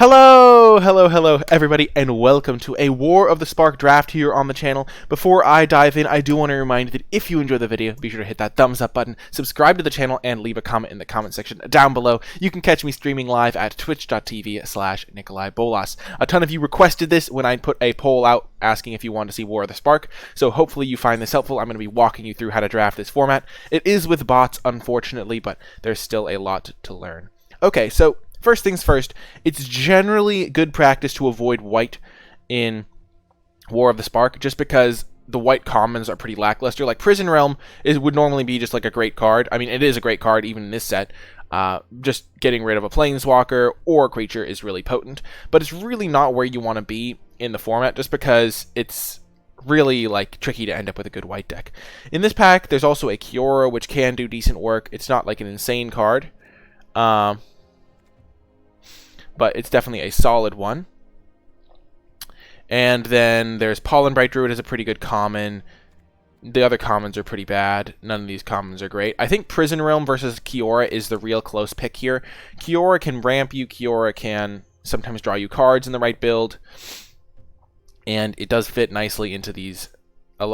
Hello, everybody, and welcome to a War of the Spark draft here on the channel. Before I dive in, I do want to remind you that if you enjoy the video, be sure to hit that thumbs up button, subscribe to the channel, and leave a comment in the comment section down below. You can catch me streaming live at twitch.tv/NicolaiBolas. A ton of you requested this when I put a poll out asking if you wanted to see War of the Spark, so hopefully you find this helpful. I'm going to be walking you through how to draft this format. It is with bots, unfortunately, but there's still a lot to learn. Okay, so first things first, it's generally good practice to avoid white in War of the Spark, just because the white commons are pretty lackluster. Like Prison Realm would normally be just like a great card. I mean, it is a great card even in this set. Just getting rid of a Planeswalker or a creature is really potent, but it's really not where you want to be in the format, just because it's really like tricky to end up with a good white deck. In this pack, there's also a Kiora, which can do decent work. It's not like an insane card. But it's definitely a solid one. And then there's Pollen Bright Druid is a pretty good common. The other commons are pretty bad. None of these commons are great. I think Prison Realm versus Kiora is the real close pick here. Kiora can ramp you. Kiora can sometimes draw you cards in the right build. And it does fit nicely into these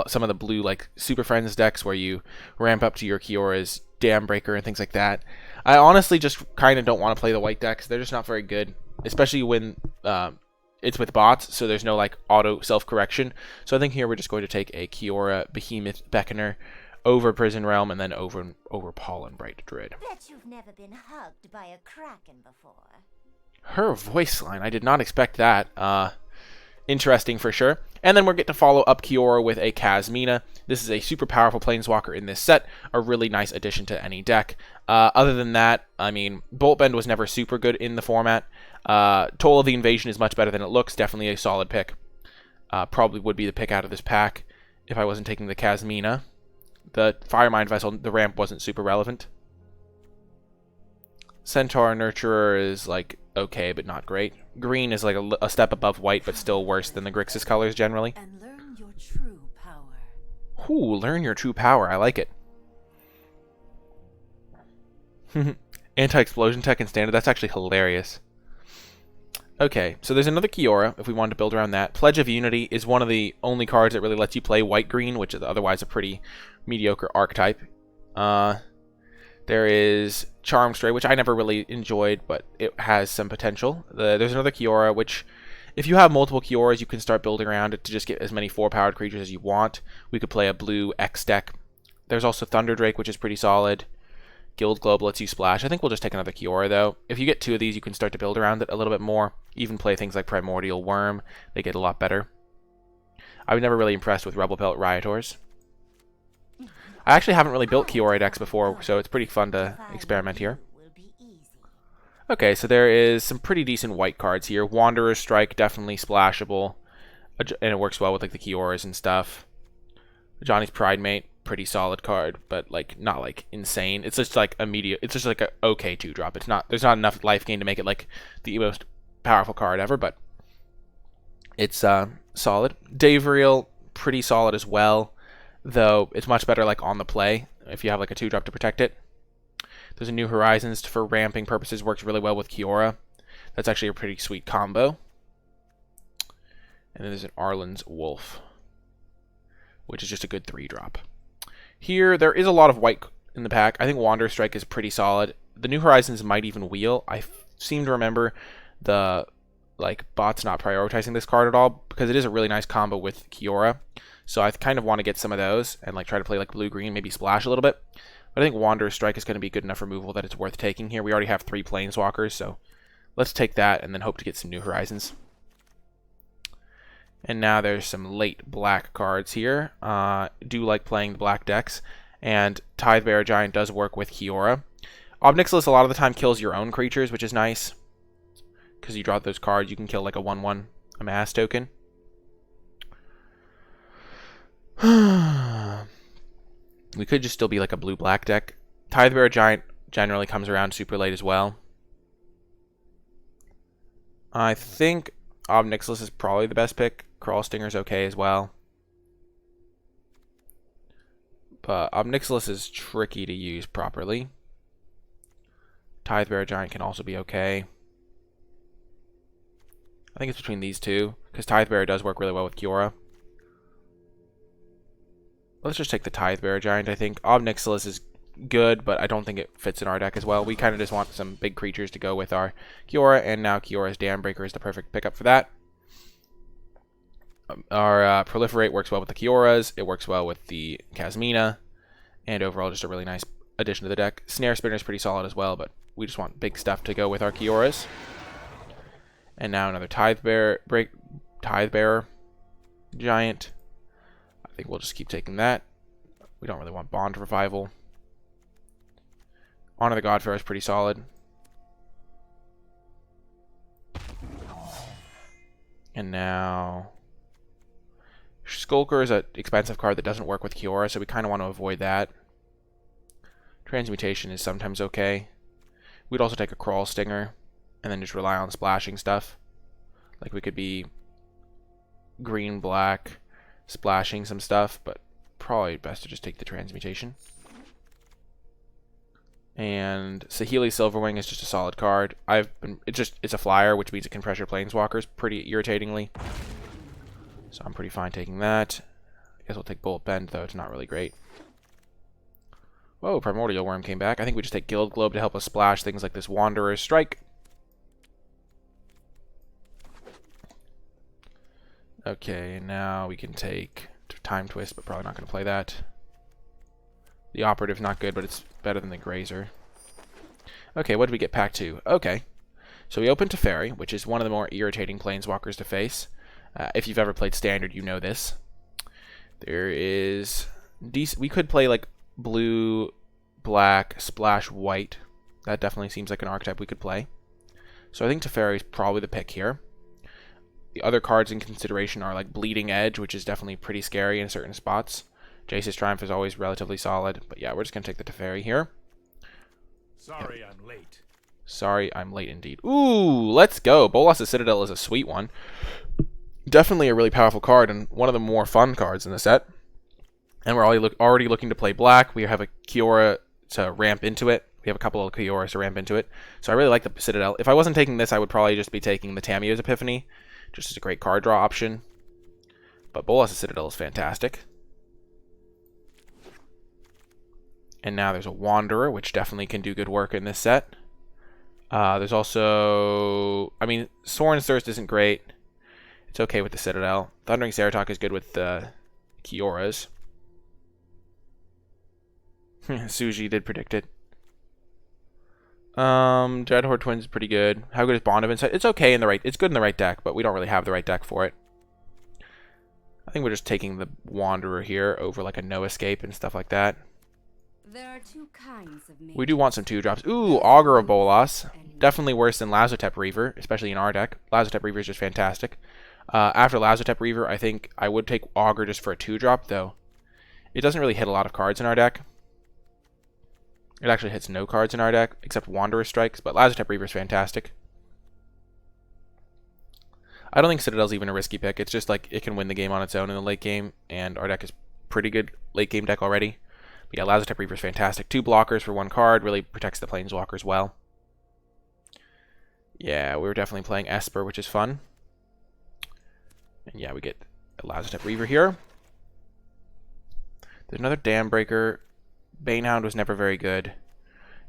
some of the blue like Super Friends decks where you ramp up to your Kiora's Dam Breaker and things like that. I honestly just kind of don't want to play the white decks. They're just not very good, especially when it's with bots, so there's no like auto self-correction. So I think here we're just going to take a Kiora Behemoth Beckoner over Prison Realm and then over Pollen Bright Druid. Bet you've never been hugged by a kraken before. Her voice line, I did not expect that. Interesting for sure. And then we're going to follow up Kiora with a Kazmina. This is a super powerful Planeswalker in this set, a really nice addition to any deck. Other than that, I mean, Bolt Bend was never super good in the format. Toll of the Invasion is much better than it looks, definitely a solid pick. Probably would be the pick out of this pack if I wasn't taking the Kazmina. The Firemind Vessel, the ramp wasn't super relevant. Centaur Nurturer is like okay, but not great. Green is like a step above white, but still worse than the Grixis colors generally. And learn your true power. Ooh, learn your true power. I like it. Anti-explosion tech and standard. That's actually hilarious. Okay, so there's another Kiora if we wanted to build around that. Pledge of Unity is one of the only cards that really lets you play white-green, which is otherwise a pretty mediocre archetype. There is Charm Stray, which I never really enjoyed, but it has some potential. There's another Kiora, which if you have multiple Kioras, you can start building around it to just get as many 4-powered creatures as you want. We could play a blue X deck. There's also Thunder Drake, which is pretty solid. Guild Globe lets you splash. I think we'll just take another Kiora, though. If you get 2 of these, you can start to build around it a little bit more. Even play things like Primordial Worm. They get a lot better. I was never really impressed with Rebel Pelt Riotors. I actually haven't really built Kiora decks before, so it's pretty fun to experiment here. Okay, so there is some pretty decent white cards here. Wanderer's Strike, definitely splashable, and it works well with like the Kioras and stuff. Johnny's Pridemate, pretty solid card, but like not like insane. It's just like it's just like a okay 2-drop. There's not enough life gain to make it like the most powerful card ever, but it's solid. Davriel, pretty solid as well, though it's much better like on the play if you have like a 2-drop to protect it. There's a New Horizons for ramping purposes, works really well with Kiora. That's actually a pretty sweet combo. And then there's an Arlen's Wolf, which is just a good 3-drop. Here, there is a lot of white in the pack. I think Wanderer Strike is pretty solid. The New Horizons might even wheel. I seem to remember the bots not prioritizing this card at all, because it is a really nice combo with Kiora. So I kind of want to get some of those and like try to play like blue-green, maybe splash a little bit. But I think Wanderer Strike is going to be good enough removal that it's worth taking here. We already have 3 Planeswalkers, so let's take that and then hope to get some New Horizons. And now there's some late black cards here. Do like playing the black decks, and Tidebearer Giant does work with Kiora. Obnixilis a lot of the time kills your own creatures, which is nice, because you draw those cards, you can kill like a 1/1 Amass token. We could just still be like a blue-black deck. Tidebearer Giant generally comes around super late as well. I think Obnixilis is probably the best pick. Crawl Stinger's okay as well. But Obnixilis is tricky to use properly. Tidebearer Giant can also be okay. I think it's between these two, because Tidebearer does work really well with Kiora. Let's just take the Tidebearer Giant, I think. Obnixilis is good, but I don't think it fits in our deck as well. We kind of just want some big creatures to go with our Kiora, and now Kiora's Dambreaker is the perfect pickup for that. Our Proliferate works well with the Kioras. It works well with the Kasmina, and overall just a really nice addition to the deck. Snare Spinner is pretty solid as well, but we just want big stuff to go with our Kioras. And now another Tidebearer Giant. I think we'll just keep taking that. We don't really want Bond Revival. Honor the Godfarer is pretty solid. And now Skulker is an expensive card that doesn't work with Kiora, so we kind of want to avoid that. Transmutation is sometimes okay. We'd also take a Crawl Stinger and then just rely on splashing stuff. Like we could be green-black splashing some stuff, but probably best to just take the Transmutation. And Saheeli Silverwing is just a solid card. It's a flyer, which means it can pressure planeswalkers pretty irritatingly. So I'm pretty fine taking that. I guess we'll take Bullet Bend, though it's not really great. Whoa, Primordial Worm came back. I think we just take Guild Globe to help us splash things like this Wanderer's Strike. Okay, now we can take Time Twist, but probably not going to play that. The Operative's not good, but it's better than the Grazer. Okay, what did we get? Pack 2. Okay. So we open Teferi, which is one of the more irritating planeswalkers to face. If you've ever played Standard, you know this. There is... we could play like blue, black, splash, white. That definitely seems like an archetype we could play. So I think Teferi is probably the pick here. The other cards in consideration are like Bleeding Edge, which is definitely pretty scary in certain spots. Jace's Triumph is always relatively solid. But yeah, we're just going to take the Teferi here. Sorry, I'm late. Sorry, I'm late indeed. Ooh, let's go. Bolas' Citadel is a sweet one. Definitely a really powerful card and one of the more fun cards in the set. And we're already looking to play black. We have a Kiora to ramp into it. We have a couple of Kioras to ramp into it. So I really like the Citadel. If I wasn't taking this, I would probably just be taking the Tamiyo's Epiphany. Just as a great card draw option. But Bolas' Citadel is fantastic. And now there's a Wanderer, which definitely can do good work in this set. There's also... I mean, Sorin's Thirst isn't great. It's okay with the Citadel. Thundering Ceratok is good with the Kioras. Suji did predict it. Dreadhorde Twins is pretty good. How good is Bond of Insight? It's okay in the right... It's good in the right deck, but we don't really have the right deck for it. I think we're just taking the Wanderer here over like a No Escape and stuff like that. There are two kinds of We do want some 2-drops. Ooh, Augur of Bolas. Definitely worse than Lazotep Reaver, especially in our deck. Lazotep Reaver is just fantastic. After Lazotep Reaver, I think I would take Augur just for a 2-drop, though. It doesn't really hit a lot of cards in our deck. It actually hits no cards in our deck, except Wanderer Strikes, but Lazotep Reaver is fantastic. I don't think Citadel's even a risky pick. It's just like it can win the game on its own in the late game, and our deck is pretty good late game deck already. But yeah, Lazotep Reaver is fantastic. 2 blockers for 1 card, really protects the Planeswalkers well. Yeah, we were definitely playing Esper, which is fun. And yeah, we get a Lazotep Reaver here. There's another Dambreaker. Banehound was never very good.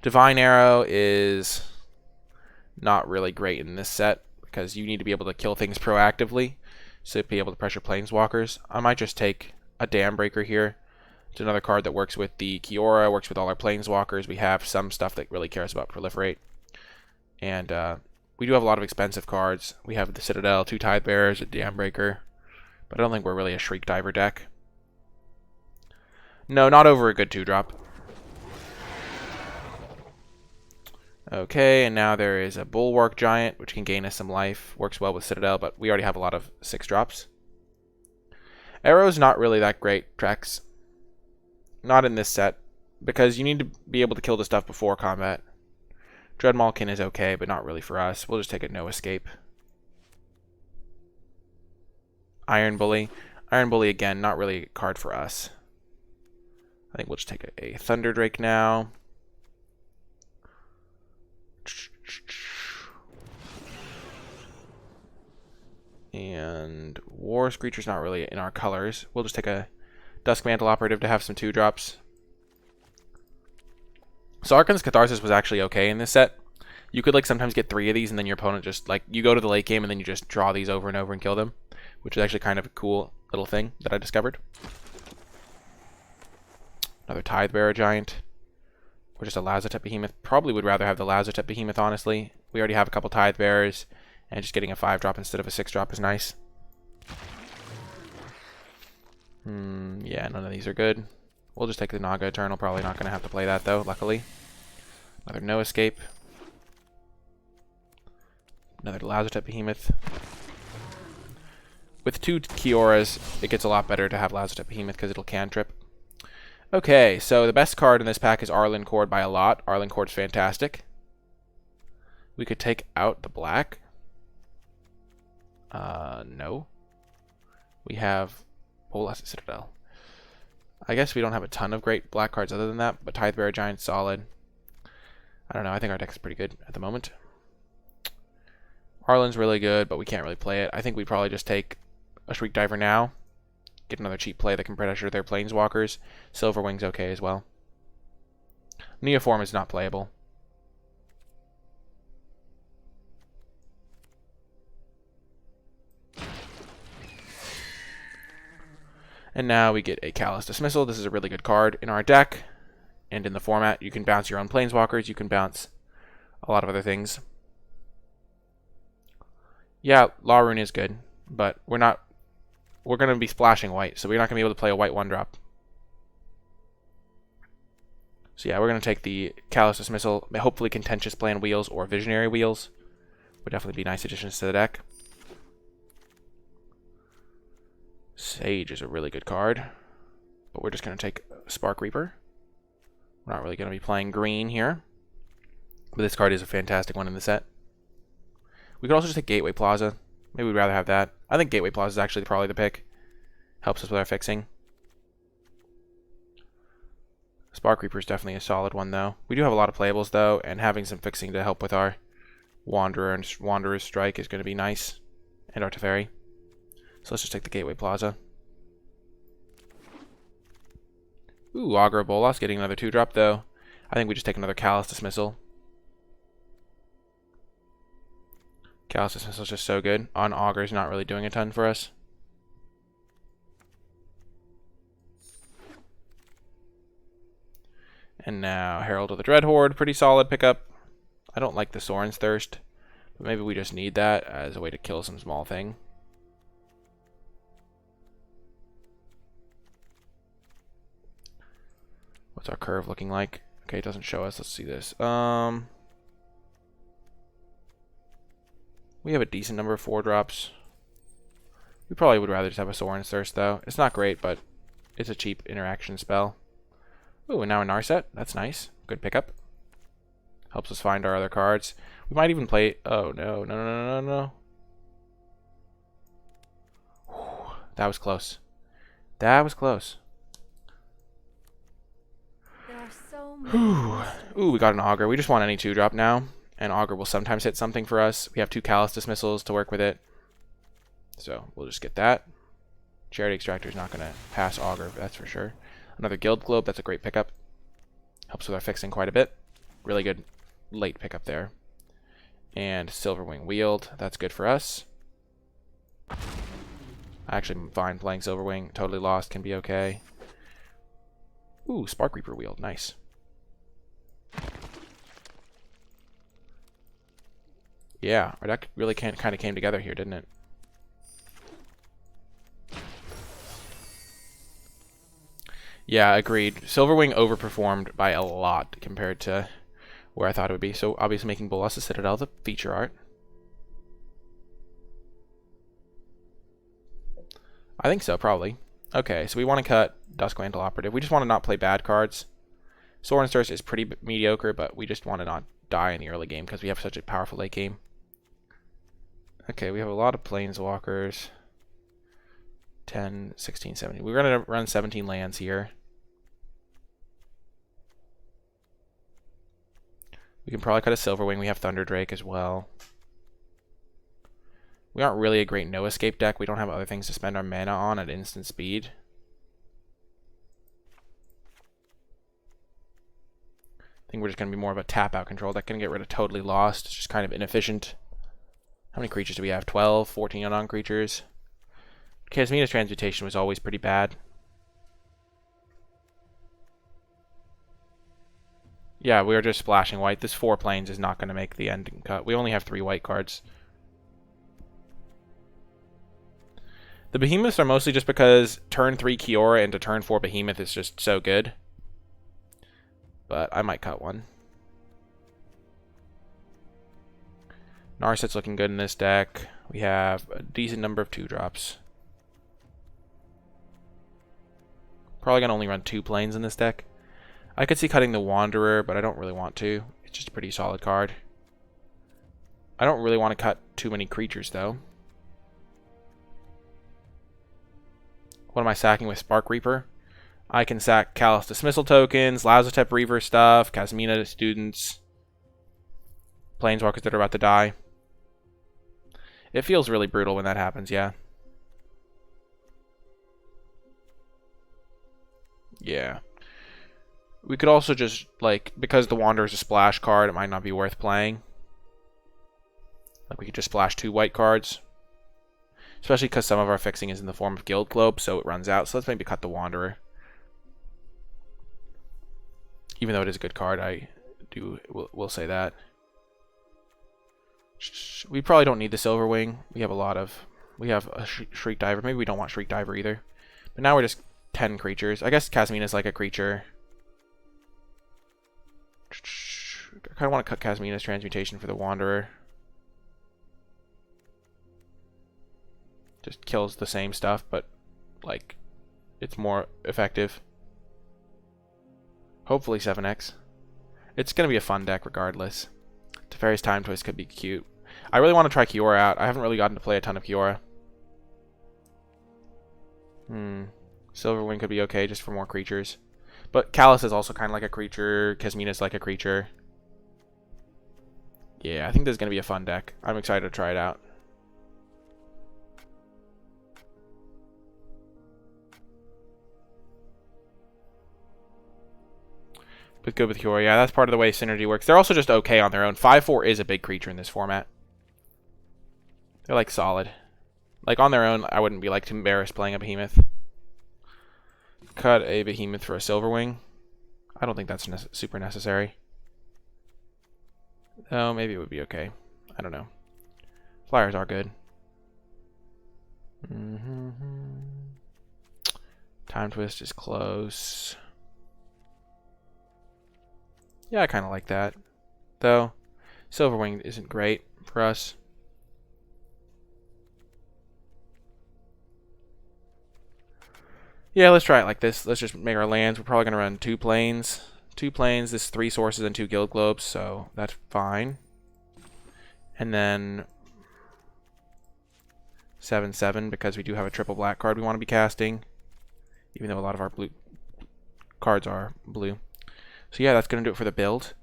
Divine Arrow is not really great in this set because you need to be able to kill things proactively to be able to pressure Planeswalkers. I might just take a Dambreaker here. It's another card that works with the Kiora, works with all our Planeswalkers. We have some stuff that really cares about Proliferate. And we do have a lot of expensive cards. We have the Citadel, 2 Tidebearers, a Dambreaker. But I don't think we're really a Shriek Diver deck. No, not over a good 2-drop. Okay, and now there is a Bulwark Giant, which can gain us some life. Works well with Citadel, but we already have a lot of 6-drops. Arrow's not really that great, Trex. Not in this set, because you need to be able to kill the stuff before combat. Dreadmalkin is okay, but not really for us. We'll just take a No Escape. Iron Bully. Iron Bully, again, not really a card for us. I think we'll just take a Thunder Drake now. And War Screecher's not really in our colors. We'll just take a Dusk Mantle Operative to have some 2-drops. So Arcan's Catharsis was actually okay in this set. You could like sometimes get 3 of these and then your opponent just like, you go to the late game and then you just draw these over and over and kill them, which is actually kind of a cool little thing that I discovered. Another Tidebearer Giant. Or just a Lazotep Behemoth. Probably would rather have the Lazotep Behemoth, honestly. We already have a couple Tidebearers, and just getting a 5-drop instead of a 6-drop is nice. Yeah, none of these are good. We'll just take the Naga Eternal. Probably not going to have to play that, though, luckily. Another No Escape. Another Lazotep Behemoth. With 2 Kioras, it gets a lot better to have Lazotep Behemoth because it'll cantrip. Okay, so the best card in this pack is Arlen Cord by a lot. Arlen Cord's fantastic. We could take out the black. No. We have Bolas Citadel. I guess we don't have a ton of great black cards other than that, but Tidebearer Giant's solid. I don't know, I think our deck's pretty good at the moment. Arlen's really good, but we can't really play it. I think we'd probably just take a Shriek Diver now. Get another cheap play that can pressure their Planeswalkers. Silverwing's okay as well. Neoform is not playable. And now we get a Callous Dismissal. This is a really good card in our deck. And in the format, you can bounce your own Planeswalkers. You can bounce a lot of other things. Yeah, Law Rune is good, but we're going to be splashing white, so we're not going to be able to play a white 1-drop. So yeah, we're going to take the Callous Dismissal, hopefully Contentious Plan Wheels or Visionary Wheels. Would definitely be nice additions to the deck. Sage is a really good card, but we're just going to take Spark Reaper. We're not really going to be playing green here, but this card is a fantastic one in the set. We could also just take Gateway Plaza. Maybe we'd rather have that. I think Gateway Plaza is actually probably the pick. Helps us with our fixing. Spark Reaper is definitely a solid one, though. We do have a lot of playables, though, and having some fixing to help with our Wanderer and Wanderer's Strike is going to be nice. And our Teferi. So let's just take the Gateway Plaza. Ooh, Augur of Bolas getting another 2-drop, though. I think we just take another Callous Dismissal. Callous Dismissal is just so good. On Augur's not really doing a ton for us. And now Herald of the Dreadhorde, pretty solid pickup. I don't like the Sorin's Thirst, but maybe we just need that as a way to kill some small thing. What's our curve looking like? Okay, it doesn't show us. Let's see this. We have a decent number of 4-drops. We probably would rather just have a Sorin's Thirst, though. It's not great, but it's a cheap interaction spell. Ooh, and now a Narset. That's nice. Good pickup. Helps us find our other cards. We might even play... Oh, no. No, no, no, no, no. Whew, that was close. That was close. There are so many. Ooh, we got an Augur. We just want any 2-drop now. And Augur will sometimes hit something for us. We have 2 Callous Dismissals to work with it. So we'll just get that. Charity Extractor is not going to pass Augur, that's for sure. Another Guild Globe, that's a great pickup. Helps with our fixing quite a bit. Really good late pickup there. And Silverwing Wield, that's good for us. I actually am fine playing Silverwing. Totally Lost can be okay. Ooh, Spark Reaper Wield, nice. Yeah, our deck really kind of came together here, didn't it? Yeah, agreed. Silverwing overperformed by a lot compared to where I thought it would be. So obviously making Bolas Citadel the feature art. I think so, probably. Okay, so we want to cut Dusk Mantle Operative. We just want to not play bad cards. Sorin's Thirst is pretty mediocre, but we just want to not die in the early game because we have such a powerful late game. Okay, we have a lot of Planeswalkers. 10, 16, 17. We're going to run 17 lands here. We can probably cut a Silverwing. We have Thunder Drake as well. We aren't really a great no escape deck. We don't have other things to spend our mana on at instant speed. I think we're just going to be more of a tap out control deck. Going to get rid of Totally Lost. It's just kind of inefficient. How many creatures do we have? 12, 14 unknown creatures. Kasmina's Transmutation was always pretty bad. Yeah, we are just splashing white. This 4 planes is not going to make the ending cut. We only have 3 white cards. The Behemoths are mostly just because turn 3 Kiora into turn 4 Behemoth is just so good. But I might cut one. Narset's looking good in this deck. We have a decent number of 2-drops. Probably going to only run 2 planes in this deck. I could see cutting the Wanderer, but I don't really want to. It's just a pretty solid card. I don't really want to cut too many creatures, though. What am I sacking with Spark Reaper? I can sack Callous Dismissal tokens, Lazotep Reaver stuff, Kasmina students, Planeswalkers that are about to die. It feels really brutal when that happens, yeah. Yeah. We could also just, like, because the Wanderer is a splash card, it might not be worth playing. Like, we could just splash 2 white cards. Especially because some of our fixing is in the form of Guild Globe, so it runs out. So let's maybe cut the Wanderer. Even though it is a good card, will say that. We probably don't need the Silverwing. We have a Shriek Diver. Maybe we don't want Shriek Diver either. But now we're just 10 creatures. I guess Kasmina's like a creature. I kind of want to cut Kasmina's Transmutation for the Wanderer. Just kills the same stuff, but like it's more effective. Hopefully 7x. It's going to be a fun deck regardless. Teferi's Time Twist could be cute. I really want to try Kiora out. I haven't really gotten to play a ton of Kiora. Silverwing could be okay just for more creatures. But Callous is also kind of like a creature. Kasmina's like a creature. Yeah, I think this is going to be a fun deck. I'm excited to try it out. But good with Kiora. Yeah, that's part of the way Synergy works. They're also just okay on their own. 5/4 is a big creature in this format. They're like solid. Like on their own, I wouldn't be like too embarrassed playing a Behemoth. Cut a Behemoth for a Silverwing. I don't think that's super necessary. Oh, maybe it would be okay. I don't know. Flyers are good. Time Twist is close. Yeah, I kind of like that. Though, Silverwing isn't great for us. Yeah, let's try it like this. Let's just make our lands. We're probably going to run 2 planes. 2 planes, this 3 sources and 2 Guild Globes, so that's fine. And then 7/7, because we do have a triple black card we want to be casting. Even though a lot of our blue cards are blue. So yeah, that's going to do it for the build.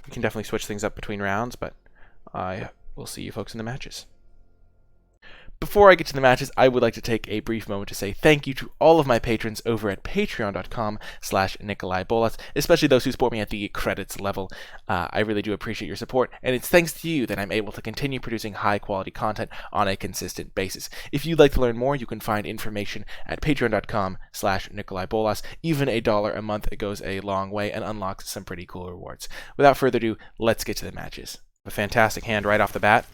We can definitely switch things up between rounds, but I will see you folks in the matches. Before I get to the matches, I would like to take a brief moment to say thank you to all of my patrons over at patreon.com/NicolaiBolas, especially those who support me at the credits level. I really do appreciate your support, and it's thanks to you that I'm able to continue producing high-quality content on a consistent basis. If you'd like to learn more, you can find information at patreon.com/NicolaiBolas. Even $1 a month goes a long way and unlocks some pretty cool rewards. Without further ado, let's get to the matches. A fantastic hand right off the bat.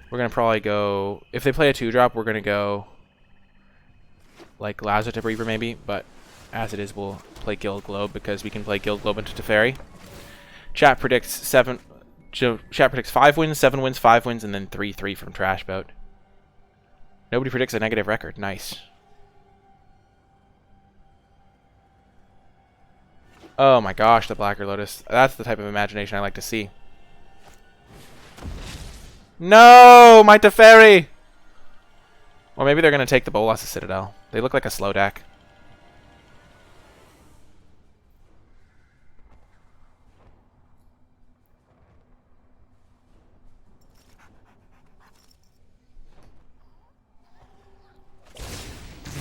We're going to probably go... If they play a 2-drop, we're going to go... like Lazotep Reaver maybe, but as it is, we'll play Guild Globe because we can play Guild Globe into Teferi. Chat predicts 5 wins, 7 wins, 5 wins, and then 3-3 from Trash Boat. Nobody predicts a negative record. Nice. Oh my gosh, the Blacker Lotus. That's the type of imagination I like to see. No, my Teferi! Or maybe they're going to take the Bolas' Citadel. They look like a slow deck.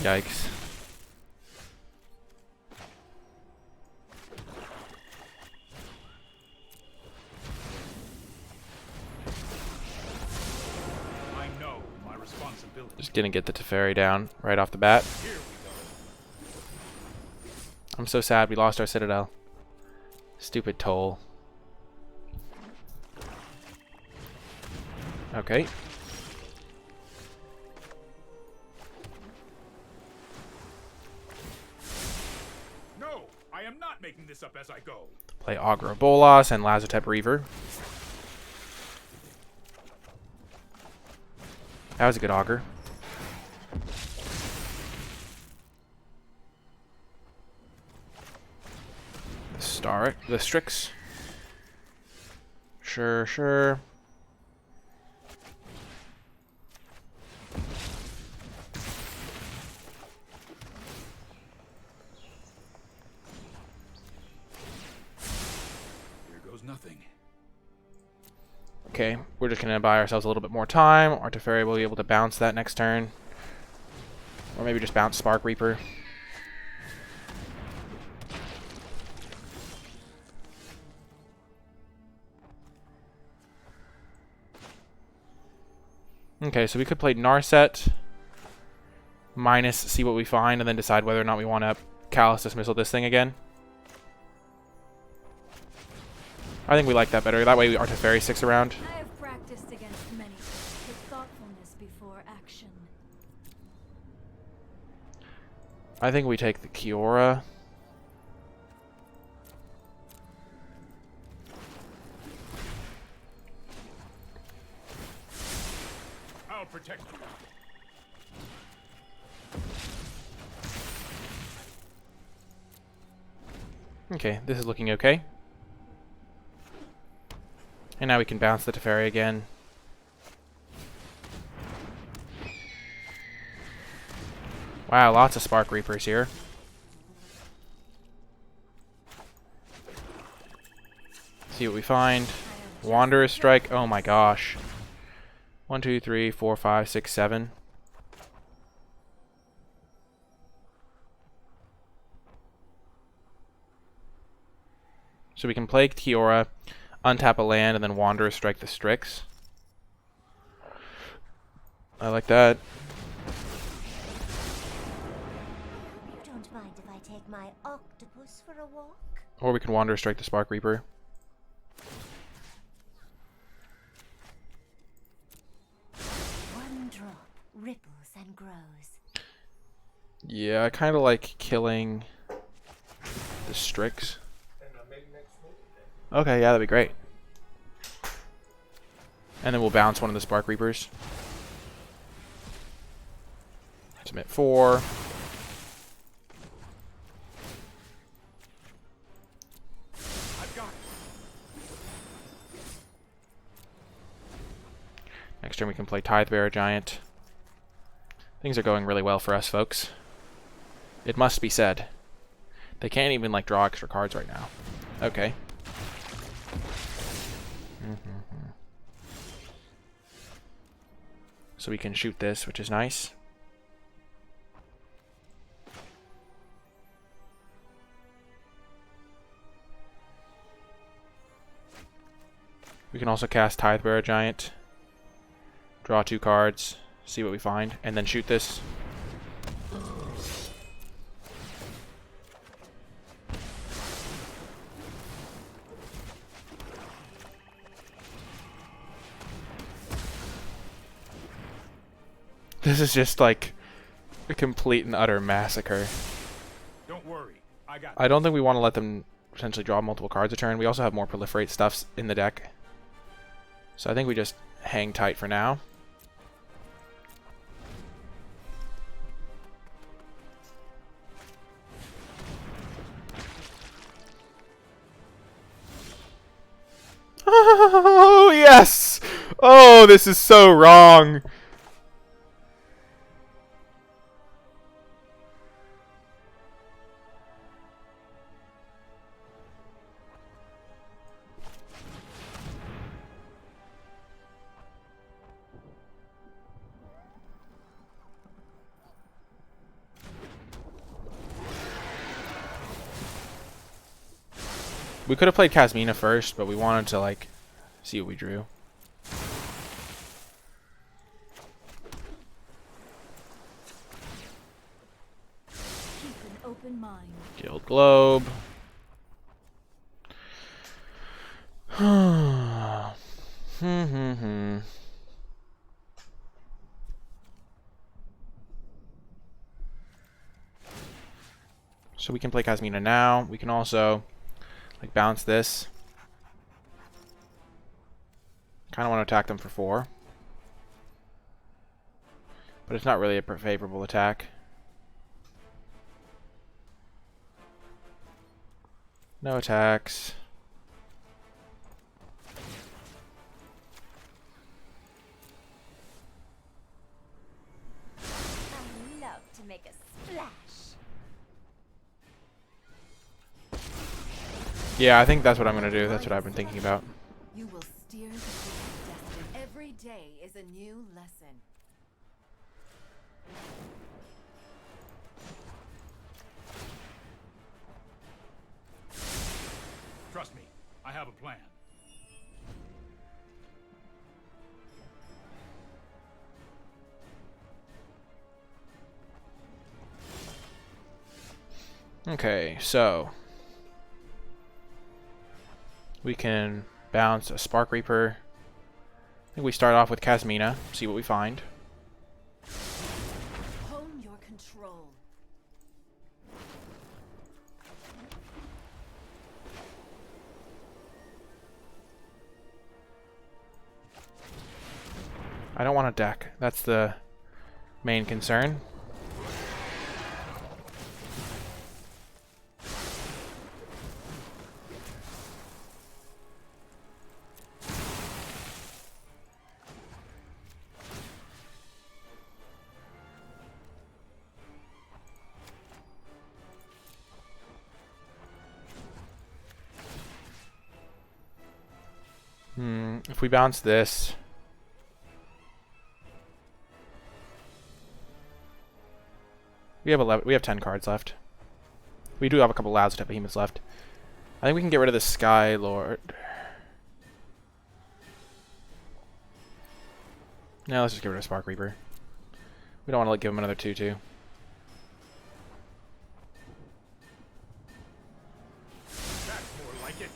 Yikes. I know my responsibility. Just didn't get the Teferi down right off the bat. Here we go. I'm so sad we lost our Citadel. Stupid toll. Okay. No, I am not making this up as I go. Play NicolaiBolas and Lazotep Reaver. That was a good augur. The Strix. Sure, sure. Here goes nothing. Okay, we're just going to buy ourselves a little bit more time. Our Teferi will be able to bounce that next turn. Or maybe just bounce Spark Reaper. Okay, so we could play Narset minus, see what we find, and then decide whether or not we want to Callous Dismissal this thing again. I think we like that better. That way our Teferi sticks around. I have practiced against many with thoughtfulness before action. I think we take the Kiora. I'll protect you. Okay, this is looking okay. And now we can bounce the Teferi again. Wow, lots of Spark Reapers here. See what we find. Wanderer's Strike. Oh my gosh. 1, 2, 3, 4, 5, 6, 7. So we can play Kiora, untap a land, and then Wanderer's Strike the Strix. I like that. You don't mind if I take my octopus for a walk? Or we can Wanderer's Strike the Spark Reaper. One drop ripples and grows. Yeah, I kind of like killing the Strix. Okay, yeah, that'd be great. And then we'll bounce one of the Spark Reapers. Submit 4. I've got it. Next turn we can play Tidebearer Giant. Things are going really well for us, folks. It must be said. They can't even like draw extra cards right now. Okay. So we can shoot this, which is nice. We can also cast Tidebearer Giant. Draw 2 cards, see what we find, and then shoot this. This is just like a complete and utter massacre. Don't worry. I got I don't think we want to let them potentially draw multiple cards a turn. We also have more proliferate stuffs in the deck. So I think we just hang tight for now. Oh, yes! Oh, this is so wrong. We could have played Casmina first, but we wanted to like see what we drew. Keep an open mind. Guild Globe. So we can play Casmina now. We can also like bounce this. Kind of want to attack them for 4. But it's not really a favorable attack. No attacks. I love to make a splash. Yeah, I think that's what I'm going to do. That's what I've been thinking about. You will steer the course of destiny. Every day is a new lesson. Trust me, I have a plan. Okay, so we can bounce a Spark Reaper. I think we start off with Casmina, see what we find. Hone your control. I don't want a deck. That's the main concern. If we bounce this, we have 11. We have 10 cards left. We do have a couple Lazotep Behemoths left. I think we can get rid of the Sky Lord. No, let's just get rid of Spark Reaper. We don't want to give him another 2/2. That's more like it.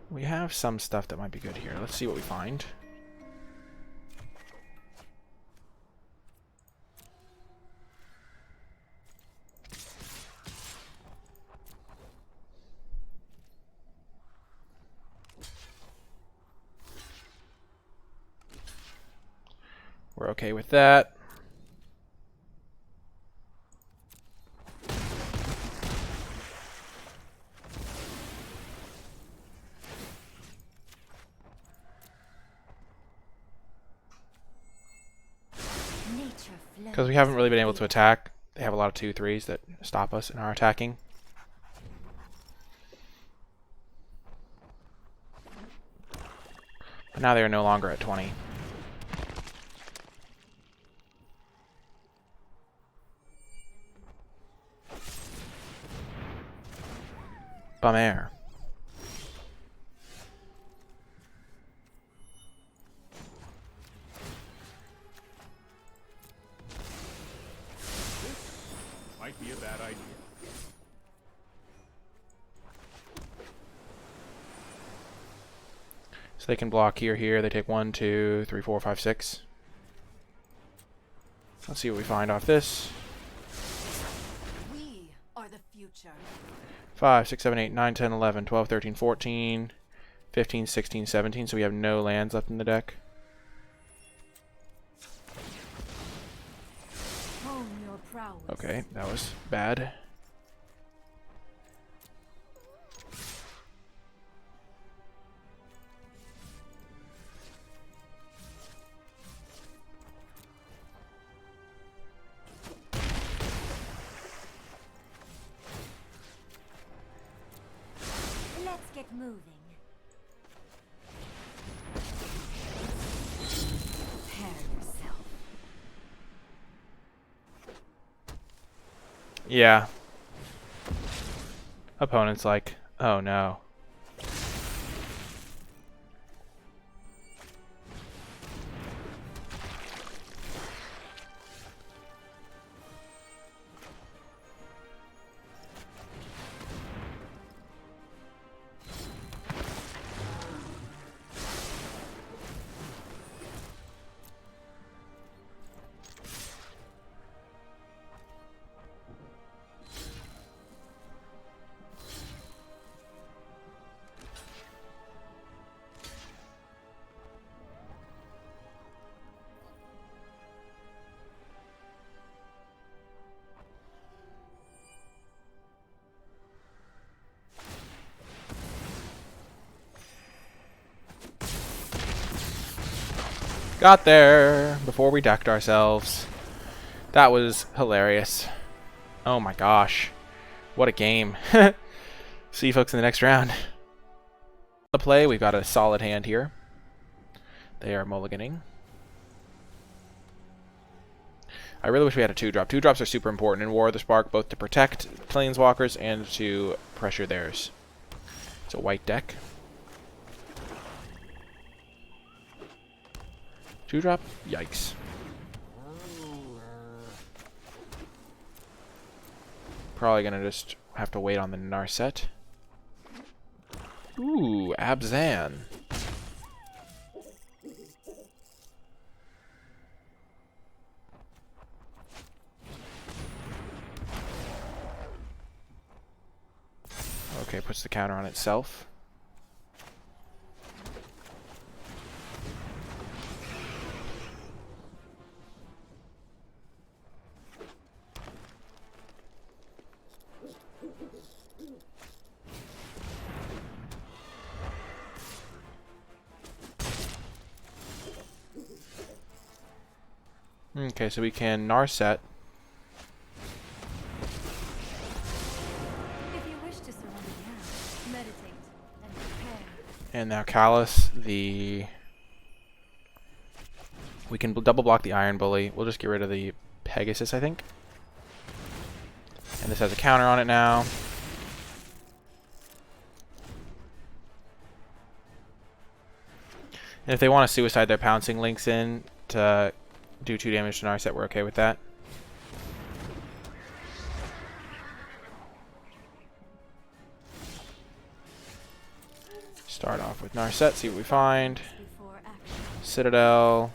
We have some stuff that might be good here. Let's see what we find. We're okay with that. Because we haven't really been able to attack. They have a lot of 2/3s that stop us in our attacking. But now they are no longer at 20. Bum air. Might be a bad idea. So they can block here. They take 1, 2, 3, 4, 5, 6. Let's see what we find off this. We are the future. 5, 6, 7, 8, 9, 10, 11, 12, 13, 14, 15, 16, 17. So we have no lands left in the deck. Hone your prowess. Okay, that was bad. Let's get moving. Prepare yourself. Yeah. Opponent's like, oh no. Got there before we decked ourselves. That was hilarious. Oh my gosh. What a game. See you folks in the next round. The play, we've got a solid hand here. They are mulliganing. I really wish we had a 2-drop. 2-drops are super important in War of the Spark, both to protect Planeswalkers and to pressure theirs. It's a white deck. 2-drop? Yikes. Probably gonna just have to wait on the Narset. Ooh, Abzan. Okay, puts the counter on itself. Okay, so we can Narset. If you wish to surrender now, meditate and prepare. And now Callus, we can double block the Iron Bully. We'll just get rid of the Pegasus, I think. And this has a counter on it now. And if they want to suicide their Pouncing Links in to do 2 damage to Narset, we're okay with that. Start off with Narset, see what we find. Before action. Citadel.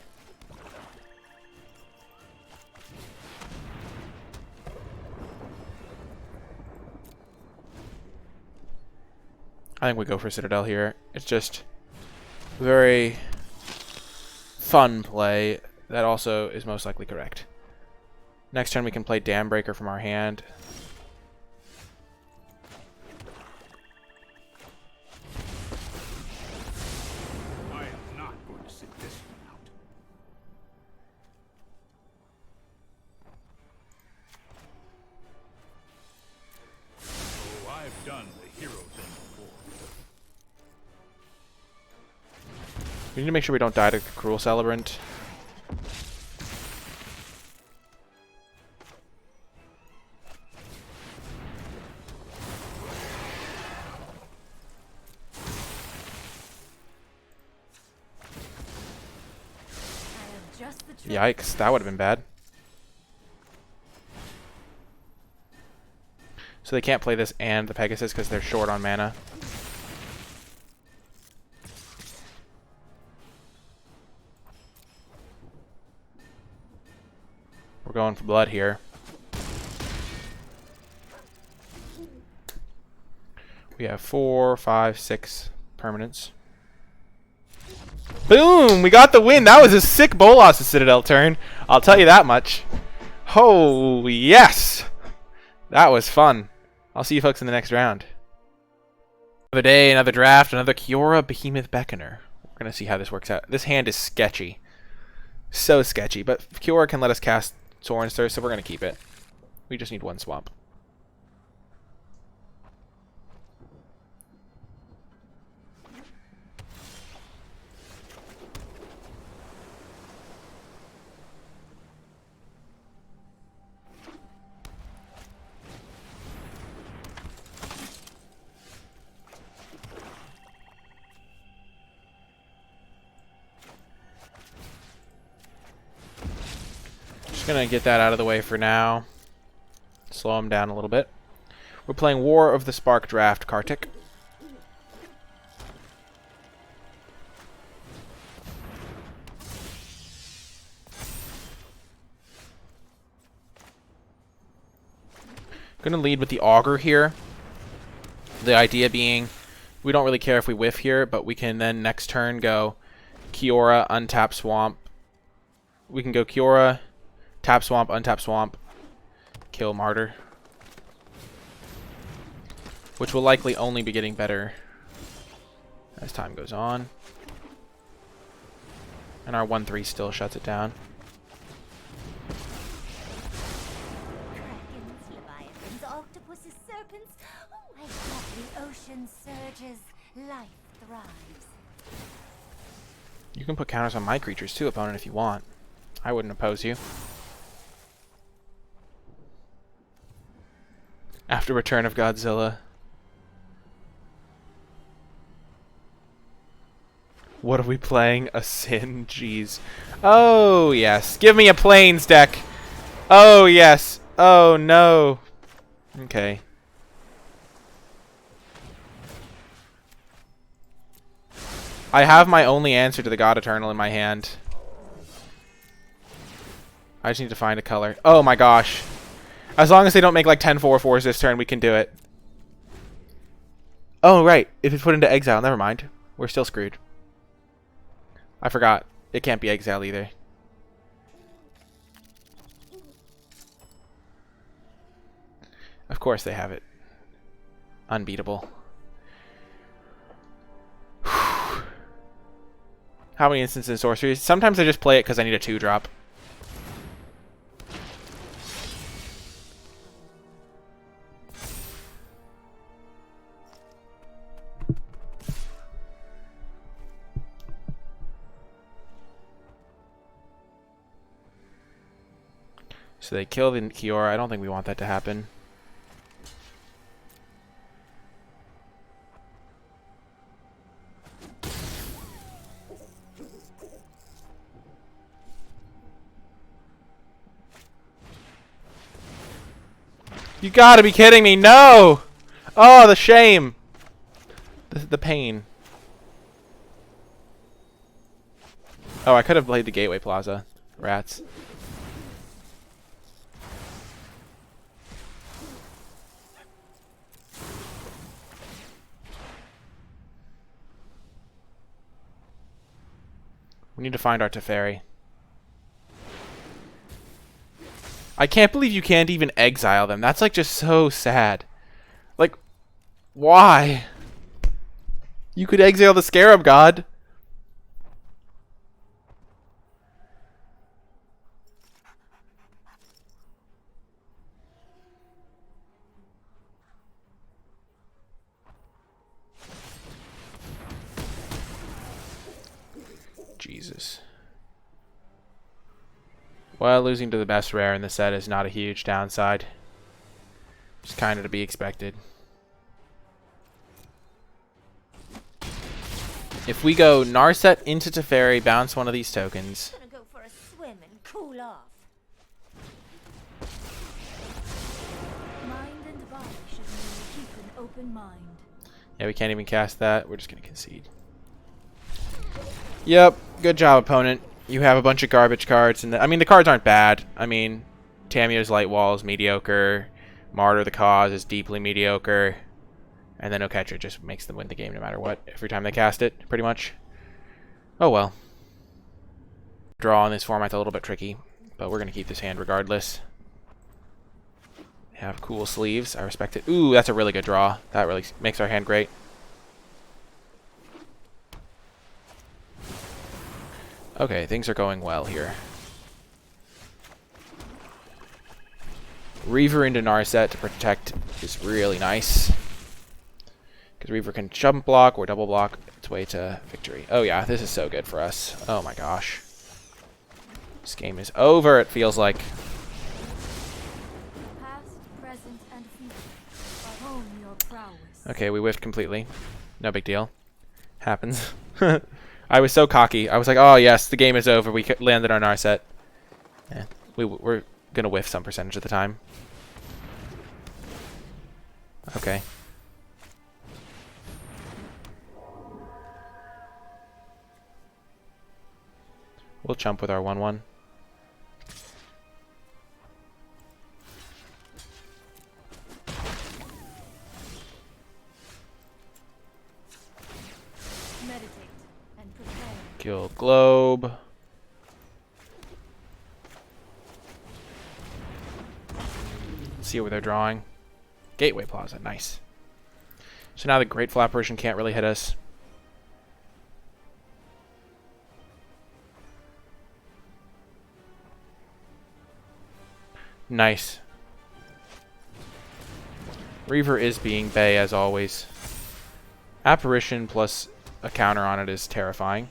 I think we go for Citadel here. It's just very fun play that also is most likely correct. Next turn we can play Dam Breaker from our hand. I am not going to sit this one out. Oh, I've done the hero thing before. We need to make sure we don't die to the Cruel Celebrant. I have just the trick. Yikes, that would have been bad. So they can't play this and the Pegasus because they're short on mana. We're going for blood here. We have 4, 5, 6 permanents. Boom! We got the win! That was a sick Bolas Citadel turn. I'll tell you that much. Oh, yes! That was fun. I'll see you folks in the next round. Another day, another draft, another Kiora Behemoth Beckoner. We're going to see how this works out. This hand is sketchy. So sketchy. But Kiora can let us cast Sorin Stir, so we're going to keep it. We just need 1 swamp. Just gonna get that out of the way for now. Slow him down a little bit. We're playing War of the Spark Draft Kartik. Gonna lead with the Augur here. The idea being, we don't really care if we whiff here, but we can then next turn go Kiora, untap Swamp. We can go Kiora, tap Swamp, untap Swamp, kill Martyr. Which will likely only be getting better as time goes on. And our 1-3 still shuts it down. Dragons, leviathans, octopuses, serpents. Oh, I love the ocean surges. Life thrives. You can put counters on my creatures too, opponent, if you want. I wouldn't oppose you. After Return of Godzilla. What are we playing? A Sin? Jeez. Oh, yes. Give me a Plains deck. Oh, yes. Oh, no. Okay. I have my only answer to the God Eternal in my hand. I just need to find a color. Oh, my gosh. As long as they don't make like 10 4/4s this turn, we can do it. Oh, right. If it's put into exile, never mind. We're still screwed. I forgot. It can't be exile either. Of course they have it. Unbeatable. How many instances and sorceries? Sometimes I just play it because I need a 2-drop. So they kill the Kiora. I don't think we want that to happen. You gotta be kidding me! No! Oh, the shame! The pain. Oh, I could have played the Gateway Plaza. Rats. We need to find our Teferi. I can't believe you can't even exile them. That's like just so sad. Like, why? You could exile the Scarab God. Jesus. Well, losing to the best rare in the set is not a huge downside. It's kind of to be expected. If we go Narset into Teferi, bounce one of these tokens. Gonna go for a swim and cool off. Mind and body should really keep an open mind. Yeah, we can't even cast that. We're just going to concede. Yep, good job, opponent. You have a bunch of garbage cards. And I mean, the cards aren't bad. I mean, Tamiyo's Light Wall is mediocre. Martyr the Cause is deeply mediocre. And then Oketra just makes them win the game no matter what. Every time they cast it, pretty much. Oh well. Draw in this format's a little bit tricky. But we're going to keep this hand regardless. Have cool sleeves. I respect it. Ooh, that's a really good draw. That really makes our hand great. Okay, things are going well here. Reaver into Narset to protect is really nice. Because Reaver can jump block or double block its way to victory. Oh yeah, this is so good for us. Oh my gosh. This game is over, it feels like. Past, present, and future. Hone your prowess. Okay, we whiffed completely. No big deal. Happens. I was so cocky. I was like, oh yes, the game is over. We landed our Narset. We're gonna whiff some percentage of the time. Okay. We'll chump with our 1/1. Meditate and prepare. Kill Globe. See what they're drawing. Gateway Plaza, nice. So now the Grateful Apparition can't really hit us. Nice. Reaver is being Bay as always. Apparition plus a counter on it is terrifying.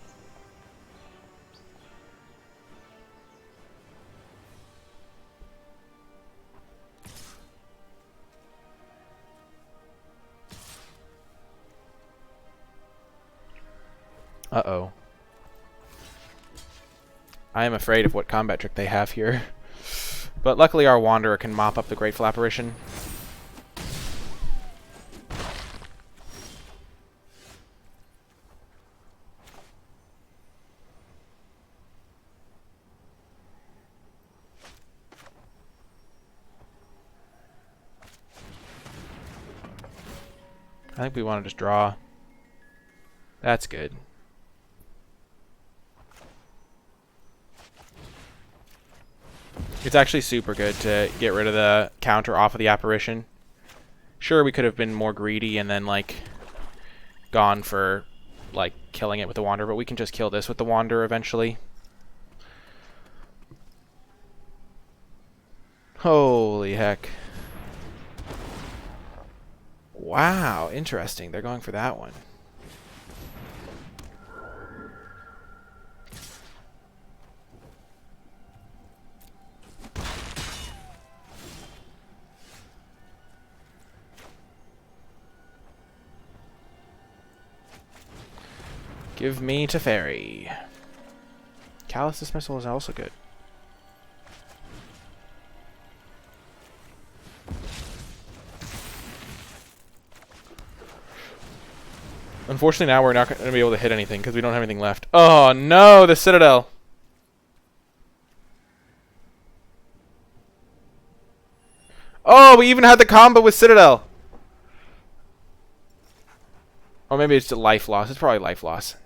Uh-oh. I am afraid of what combat trick they have here. But luckily our Wanderer can mop up the Grateful Apparition. I think we want to just draw. That's good. It's actually super good to get rid of the counter off of the Apparition. Sure, we could have been more greedy and then, like, gone for, like, killing it with the Wanderer, but we can just kill this with the Wanderer eventually. Holy heck. Wow, interesting. They're going for that one. Give me Teferi. Callous Dismissal is also good. Unfortunately, now we're not going to be able to hit anything because we don't have anything left. Oh no, the Citadel! Oh, we even had the combo with Citadel! Or maybe it's a life loss. It's probably life loss.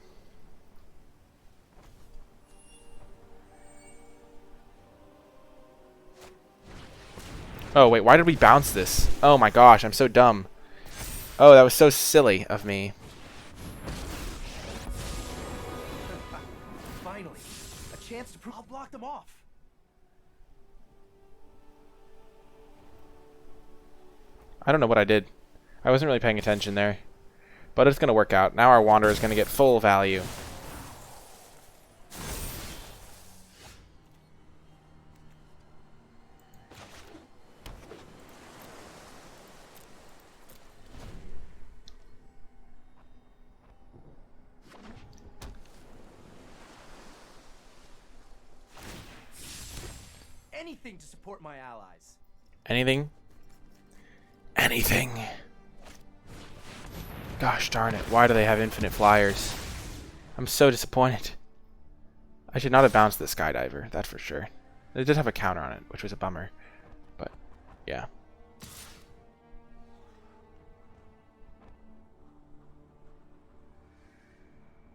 Oh, wait, why did we bounce this? Oh my gosh, I'm so dumb. Oh, that was so silly of me. Finally, a chance to prove I'll block them off. I don't know what I did. I wasn't really paying attention there. But it's going to work out. Now our Wanderer is going to get full value. Anything to support my allies. Anything? Anything. Gosh darn it. Why do they have infinite flyers? I'm so disappointed. I should not have bounced the Skydiver, that's for sure. They did have a counter on it, which was a bummer. But, yeah.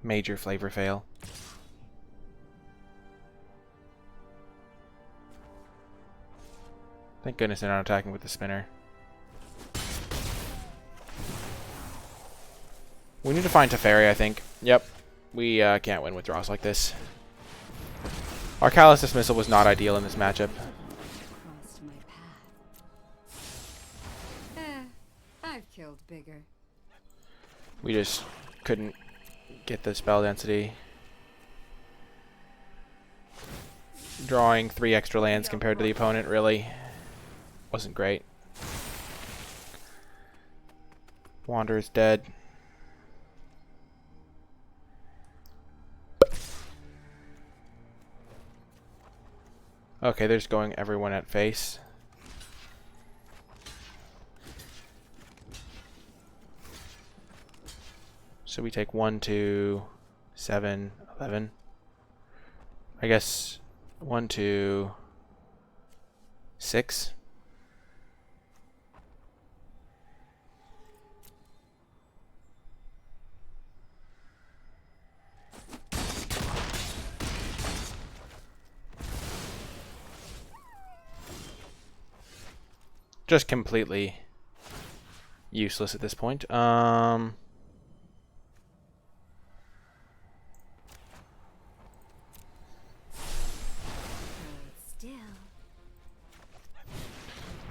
Major flavor fail. Thank goodness they're not attacking with the spinner. We need to find Teferi, I think. Yep. We can't win with draws like this. Our Callous Dismissal was not ideal in this matchup. Crossed my path. I've killed bigger. We just couldn't get the spell density. Drawing 3 extra lands compared to the opponent really wasn't great. Wanderer's dead. Okay, they're just going everyone at face. So we take 1, 2, 7, 11. I guess 1, 2, 6. Just completely useless at this point. Still,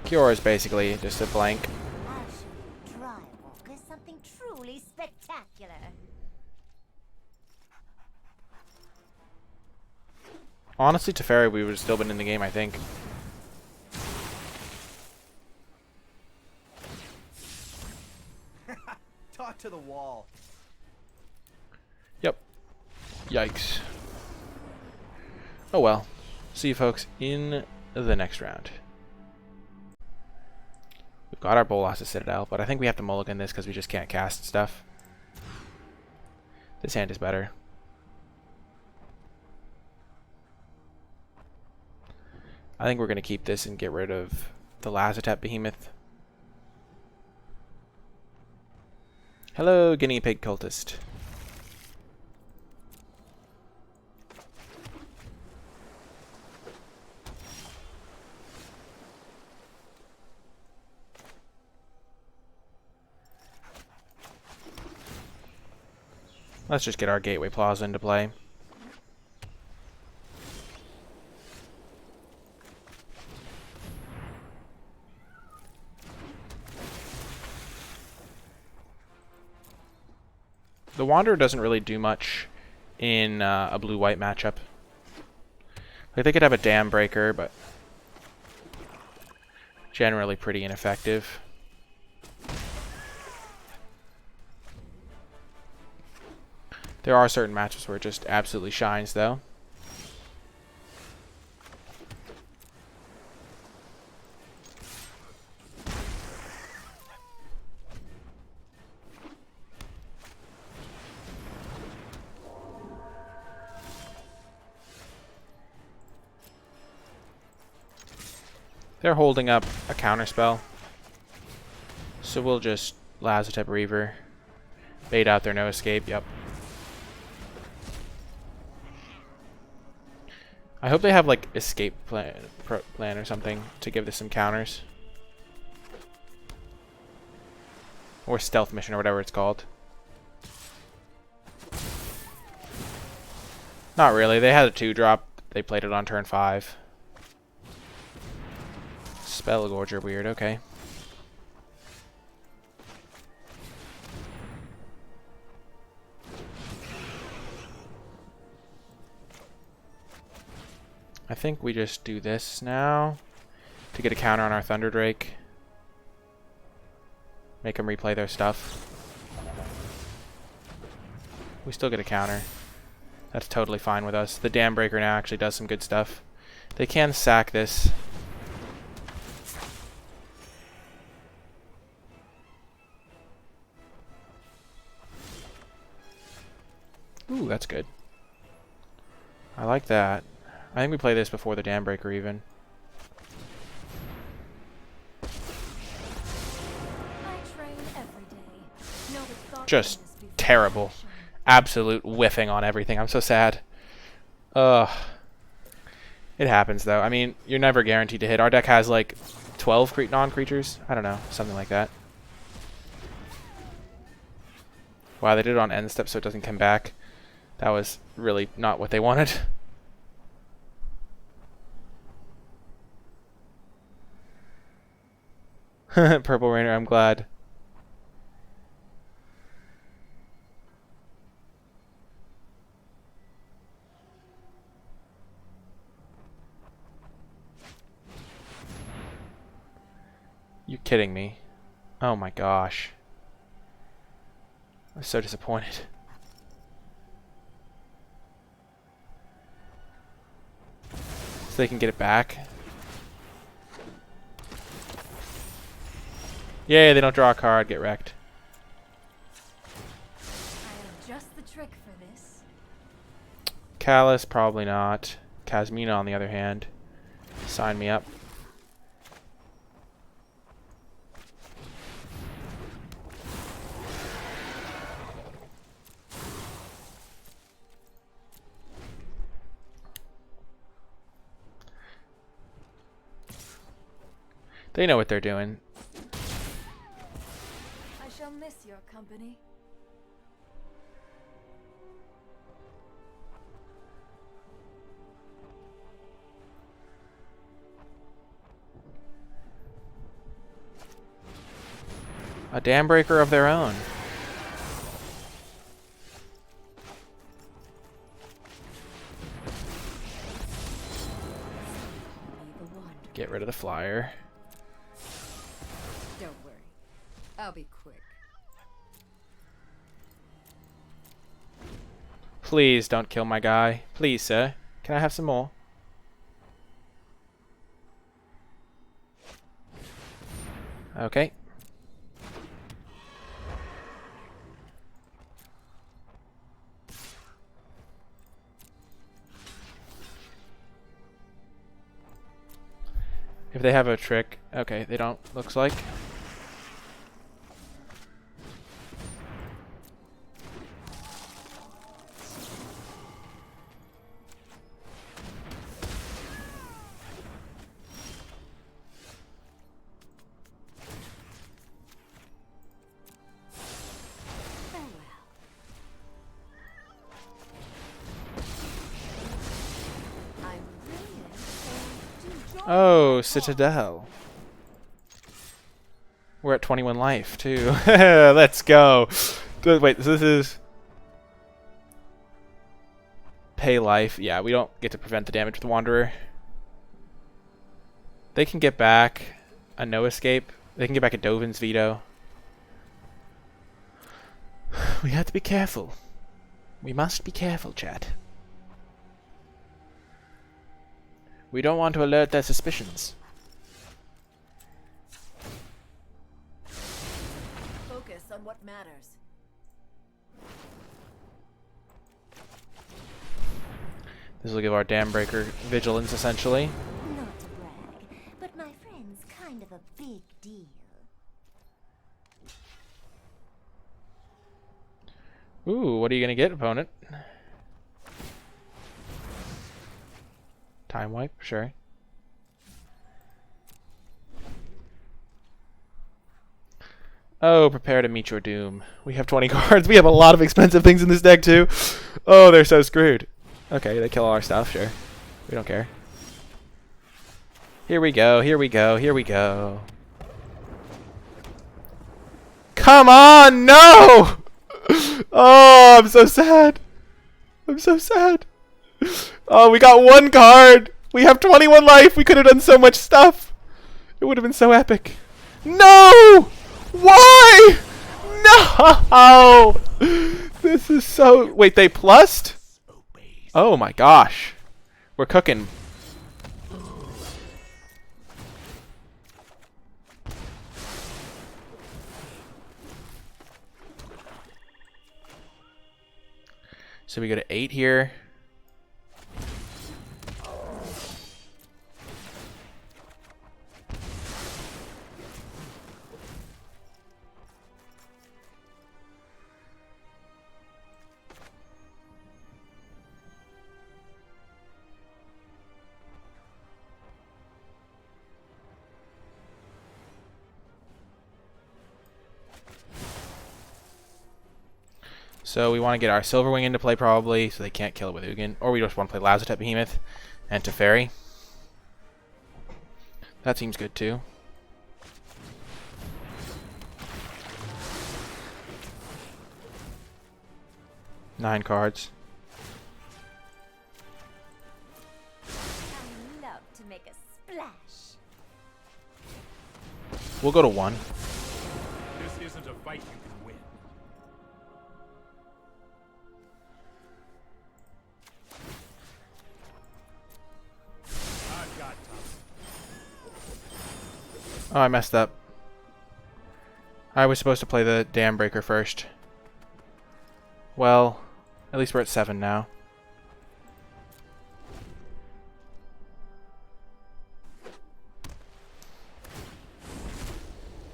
Kiora is basically just a blank. I'll show you Dry Walker something truly spectacular. Honestly, Teferi, we would have still been in the game, I think. Talk to the wall. Yep. Yikes. Oh well. See you folks in the next round. We've got our Bolas Citadel, but I think we have to mulligan this because we just can't cast stuff. This hand is better. I think we're going to keep this and get rid of the Lazotep Behemoth. Hello, guinea pig cultist. Let's just get our Gateway Plaza into play. The Wanderer doesn't really do much in a blue-white matchup. Like, they could have a Dam Breaker, but generally pretty ineffective. There are certain matchups where it just absolutely shines, though. They're holding up a counterspell. So we'll just Lazotep Reaver. Bait out their no escape, yep. I hope they have like escape plan or something to give this some counters. Or stealth mission or whatever it's called. Not really, they had a 2-drop. They played it on turn 5. Spell Gorger, weird, okay. I think we just do this now to get a counter on our Thunder Drake. Make them replay their stuff. We still get a counter. That's totally fine with us. The Dam Breaker now actually does some good stuff. They can sack this. Ooh, that's good. I like that. I think we play this before the Dam Breaker even. I train every day. Know that Just thoughtfulness before terrible. action. Absolute whiffing on everything. I'm so sad. Ugh. It happens though. I mean, you're never guaranteed to hit. Our deck has like 12 non-creatures. I don't know. Something like that. Wow, they did it on end step so it doesn't come back. That was really not what they wanted. Purple Rainer, I'm glad. You're kidding me. Oh my gosh. I'm so disappointed. So they can get it back. Yay, they don't draw a card, get wrecked. I have just the trick for this. Callus, probably not. Kazmina, on the other hand. Sign me up. They know what they're doing. I shall miss your company. A dam breaker of their own. Get rid of the flyer. Don't worry. I'll be quick. Please don't kill my guy. Please, sir. Can I have some more? Okay. If they have a trick. Okay, they don't, looks like. I'm brilliant, so do join Oh, my Citadel. We're at 21 life, too. Let's go. Wait, so this is... Pay life. Yeah, we don't get to prevent the damage with the Wanderer. They can get back a no escape. They can get back a Dovin's veto. We have to be careful. We must be careful, chat. We don't want to alert their suspicions. Focus on what matters. This will give our dam breaker vigilance, essentially. Not to brag, but my friend's kind of a big deal. Ooh, what are you gonna get, opponent? Time wipe, sure. Oh, prepare to meet your doom. We have 20 cards. We have a lot of expensive things in this deck, too. Oh, they're so screwed. Okay, they kill all our stuff, sure. We don't care. Here we go, here we go, here we go. Come on, no! Oh, I'm so sad. I'm so sad. Oh, we got one card. We have 21 life. We could have done so much stuff. It would have been so epic. No! Why? No! This is so... Wait, they plussed? Oh my gosh. We're cooking. So we go to 8 here. So we want to get our Silverwing into play probably, so they can't kill it with Ugin. Or we just want to play Lazotep Behemoth and Teferi. That seems good too. Nine cards. I love to make a splash. We'll go to 1. This isn't a fight you can win. Oh, I messed up. I was supposed to play the Dam Breaker first. Well, at least we're at 7 now.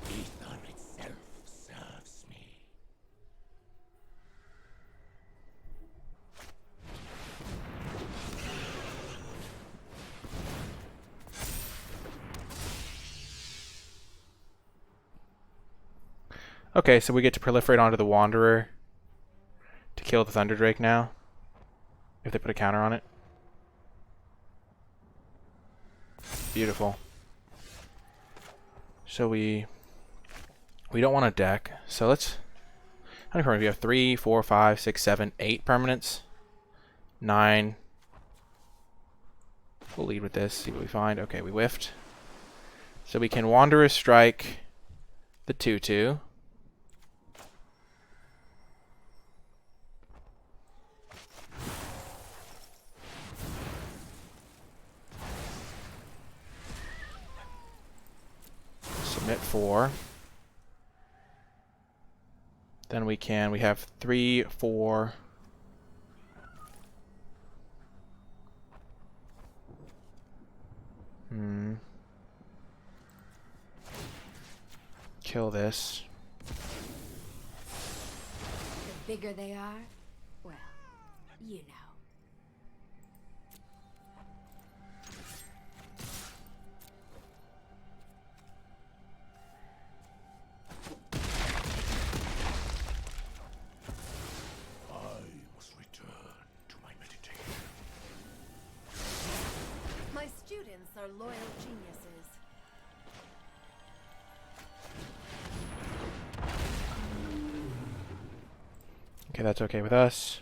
Ether itself serves me. Okay, so we get to proliferate onto the Wanderer to kill the Thunder Drake now. If they put a counter on it. Beautiful. So we don't want a deck. So let's... How many permanents? We have 3, 4, 5, 6, 7, 8 permanents. 9. We'll lead with this, see what we find. Okay, we whiffed. So we can Wanderer strike the 2/2. Submit 4. Then we have 3, 4. Kill this. The bigger they are, well, you know. I must return to my meditation. My students are loyal geniuses. Okay, that's okay with us.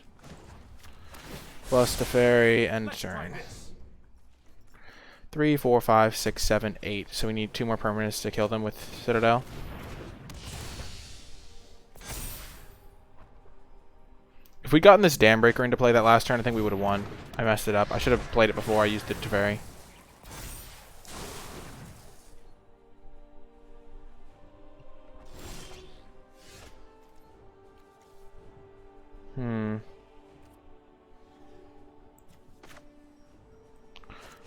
Plus the fairy and turn. 3, 4, 5, 6, 7, 8. So we need 2 more permanents to kill them with Citadel. If we'd gotten this Dam Breaker into play that last turn, I think we would have won. I messed it up. I should have played it before I used the Teferi.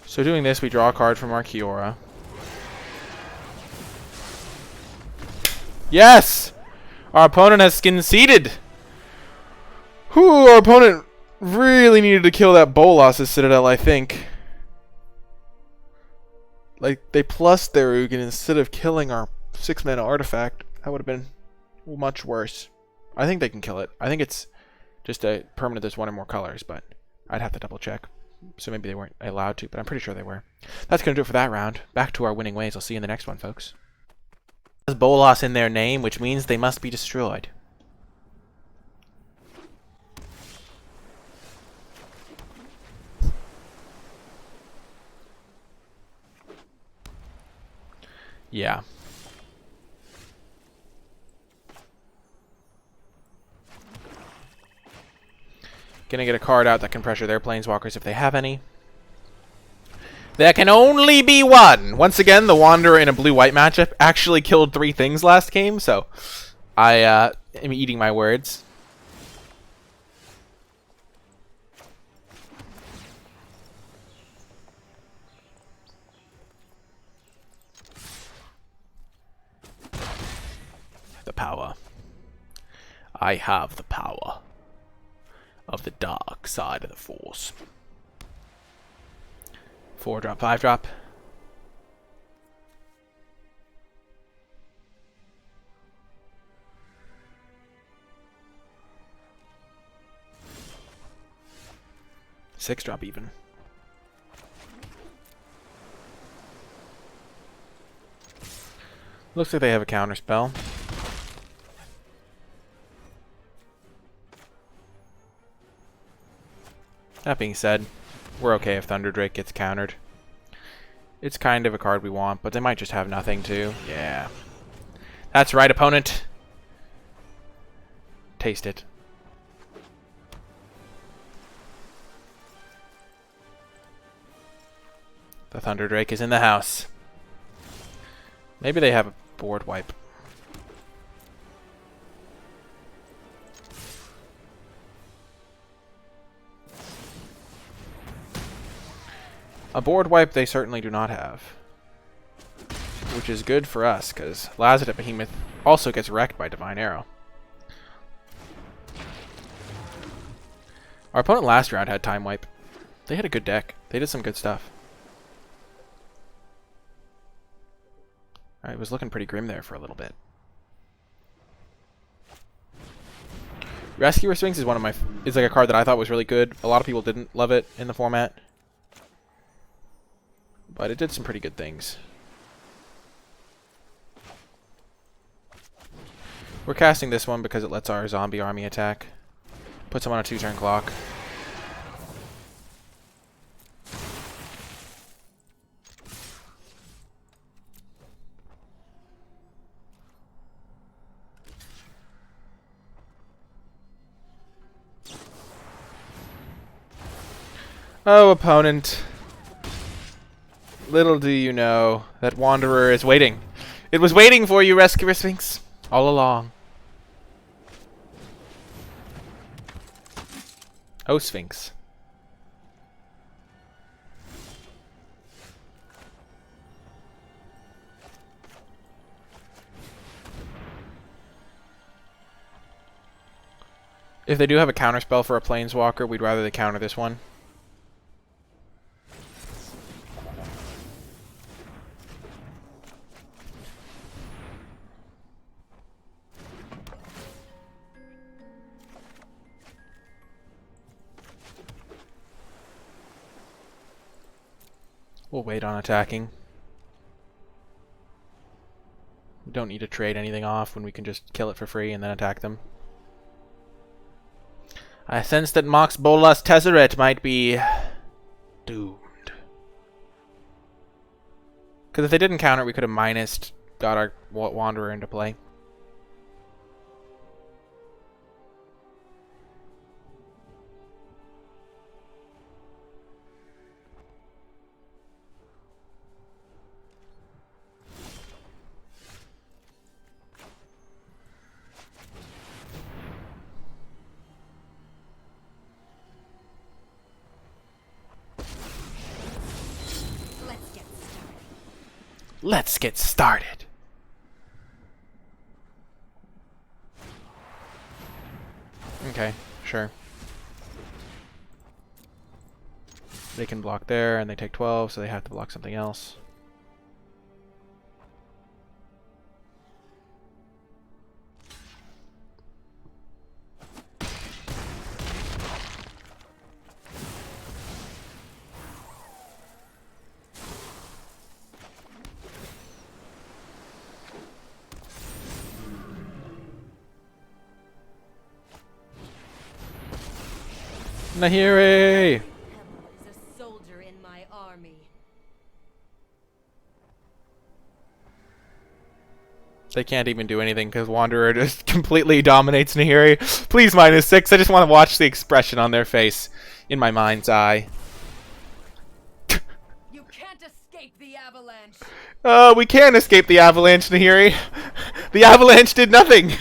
So doing this, we draw a card from our Kiora. Yes! Our opponent has conceded! Whew, our opponent really needed to kill that Bolas' Citadel, I think. Like, they plussed their Ugin instead of killing our 6-mana artifact. That would have been much worse. I think they can kill it. I think it's just a permanent that's 1 or more colors, but I'd have to double check. So maybe they weren't allowed to, but I'm pretty sure they were. That's going to do it for that round. Back to our winning ways. I'll see you in the next one, folks. Has Bolas in their name, which means they must be destroyed. Yeah. Gonna get a card out that can pressure their planeswalkers if they have any. There can only be one! Once again, the Wanderer in a blue-white matchup actually killed 3 things last game, so I am eating my words. The power. I have the power of the dark side of the Force. 4-drop, 5-drop. Six-drop even. Looks like they have a counter spell. That being said, we're okay if Thunder Drake gets countered. It's kind of a card we want, but they might just have nothing too. Yeah. That's right, opponent. Taste it. The Thunder Drake is in the house. Maybe they have a board wipe. A board wipe they certainly do not have. Which is good for us, because Lazadette Behemoth also gets wrecked by Divine Arrow. Our opponent last round had Time Wipe. They had a good deck. They did some good stuff. Alright, it was looking pretty grim there for a little bit. Rescuer Sphinx is one of my... is like a card that I thought was really good. A lot of people didn't love it in the format. But it did some pretty good things. We're casting this one because it lets our zombie army attack. Puts them on a 2-turn clock. Oh, opponent. Little do you know that Wanderer is waiting. It was waiting for you, Rescuer Sphinx, all along. Oh, Sphinx. If they do have a counterspell for a Planeswalker, we'd rather they counter this one. We'll wait on attacking. We don't need to trade anything off when we can just kill it for free and then attack them. I sense that NicolaiBolas Tezzeret might be doomed. Because if they didn't counter it, we could have minused, got our Wanderer into play. Let's get started. Okay, sure. They can block there, and they take 12, so they have to block something else. Nahiri! Is a soldier in my army. They can't even do anything because Wanderer just completely dominates Nahiri. Please -6. I just want to watch the expression on their face in my mind's eye. You can't escape the avalanche. We can't escape the avalanche, Nahiri. The avalanche did nothing.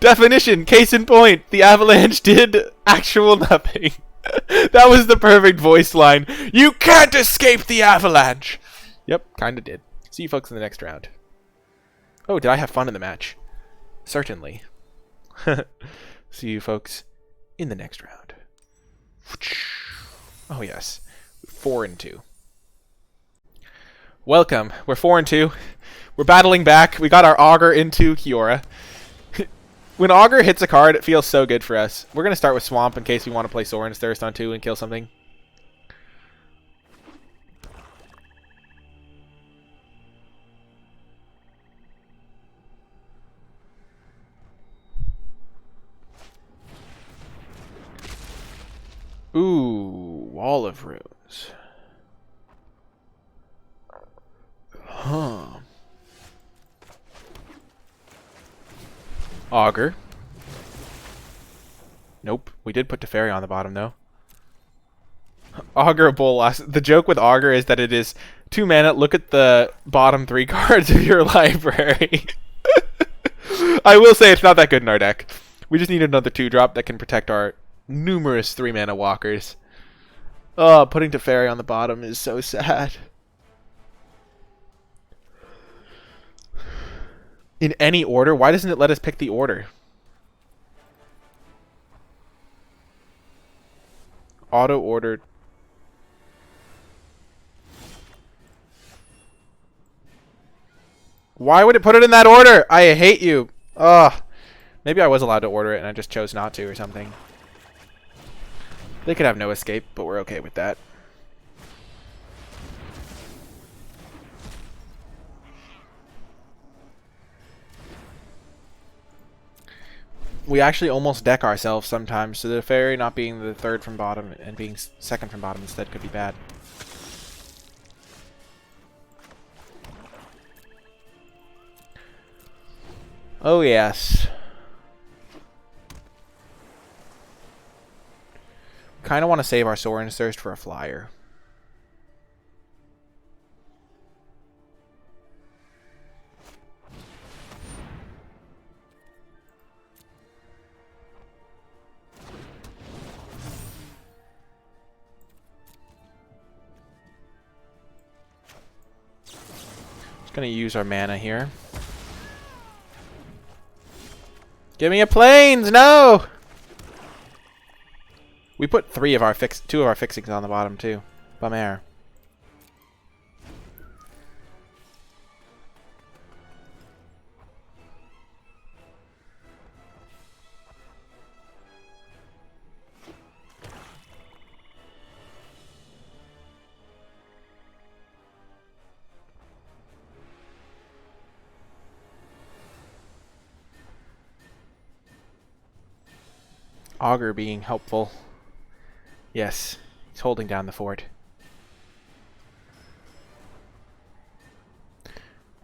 Definition, case in point, the avalanche did actual nothing. That was the perfect voice line. You can't escape the avalanche. Yep, kinda did. See you folks in the next round. Oh, did I have fun in the match? Certainly. See you folks in the next round. Oh yes, 4-2. Welcome. We're 4-2. We're battling back. We got our Augur into Kiora. When Augur hits a card, it feels so good for us. We're going to start with Swamp in case we want to play Sorin's Thirst on 2 and kill something. Ooh, Wall of Runes. Huh. Augur. Nope. We did put Teferi on the bottom, though. Augur Bolas. The joke with Augur is that it is 2 mana. Look at the bottom 3 cards of your library. I will say it's not that good in our deck. We just need another 2-drop that can protect our numerous 3 mana walkers. Oh, putting Teferi on the bottom is so sad. In any order? Why doesn't it let us pick the order? Auto ordered. Why would it put it in that order? I hate you. Ugh. Maybe I was allowed to order it and I just chose not to or something. They could have no escape, but we're okay with that. We actually almost deck ourselves sometimes, so the fairy not being the 3rd from bottom and being 2nd from bottom instead could be bad. Oh yes. Kind of want to save our Sorin's Thirst for a flyer. Just gonna use our mana here. Give me a plains! No! We put 2 of our fixings on the bottom too. Bum air. Augur being helpful. Yes, he's holding down the fort.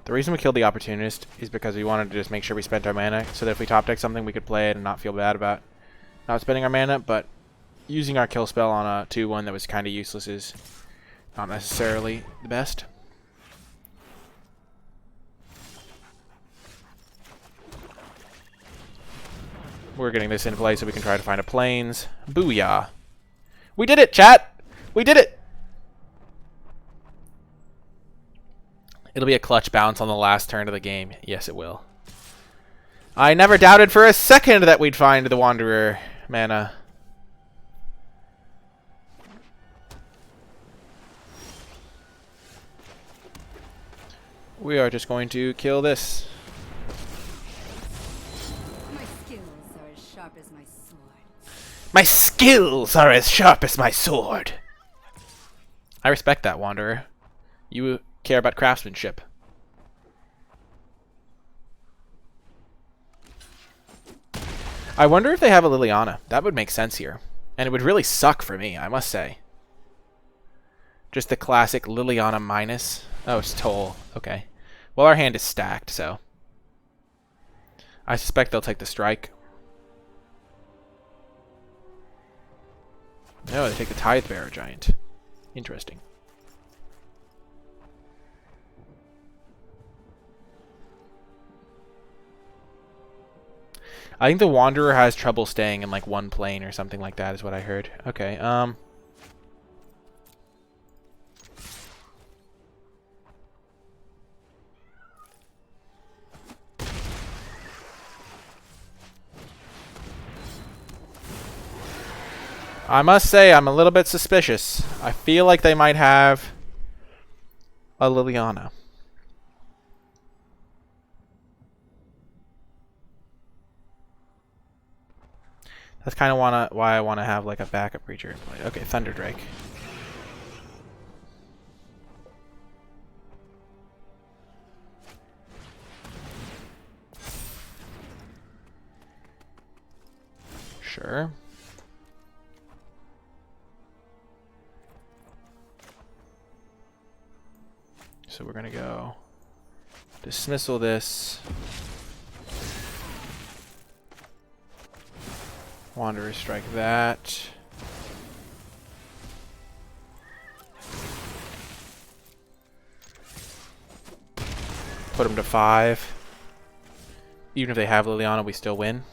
The reason we killed the Opportunist is because we wanted to just make sure we spent our mana, so that if we top deck something we could play it and not feel bad about not spending our mana, but using our kill spell on a 2-1 that was kind of useless is not necessarily the best. We're getting this in play so we can try to find a plains. Booyah. We did it, chat! We did it! It'll be a clutch bounce on the last turn of the game. Yes, it will. I never doubted for a second that we'd find the Wanderer mana. We are just going to kill this. My skills are as sharp as my sword. My skills are as sharp as my sword. I respect that, Wanderer. You care about craftsmanship. I wonder if they have a Liliana. That would make sense here. And it would really suck for me, I must say. Just the classic Liliana minus. Oh, it's Toll. Okay. Well, our hand is stacked, so I suspect they'll take the strike. No, they take the Tithe Bearer Giant. Interesting. I think the Wanderer has trouble staying in like one plane or something like that is what I heard. Okay, I must say I'm a little bit suspicious. I feel like they might have a Liliana. That's kind of why I want to have like a backup creature in play. Okay, Thunder Drake. Sure. So we're gonna go dismissal this. Wanderer strike that. Put them to 5. Even if they have Liliana, we still win.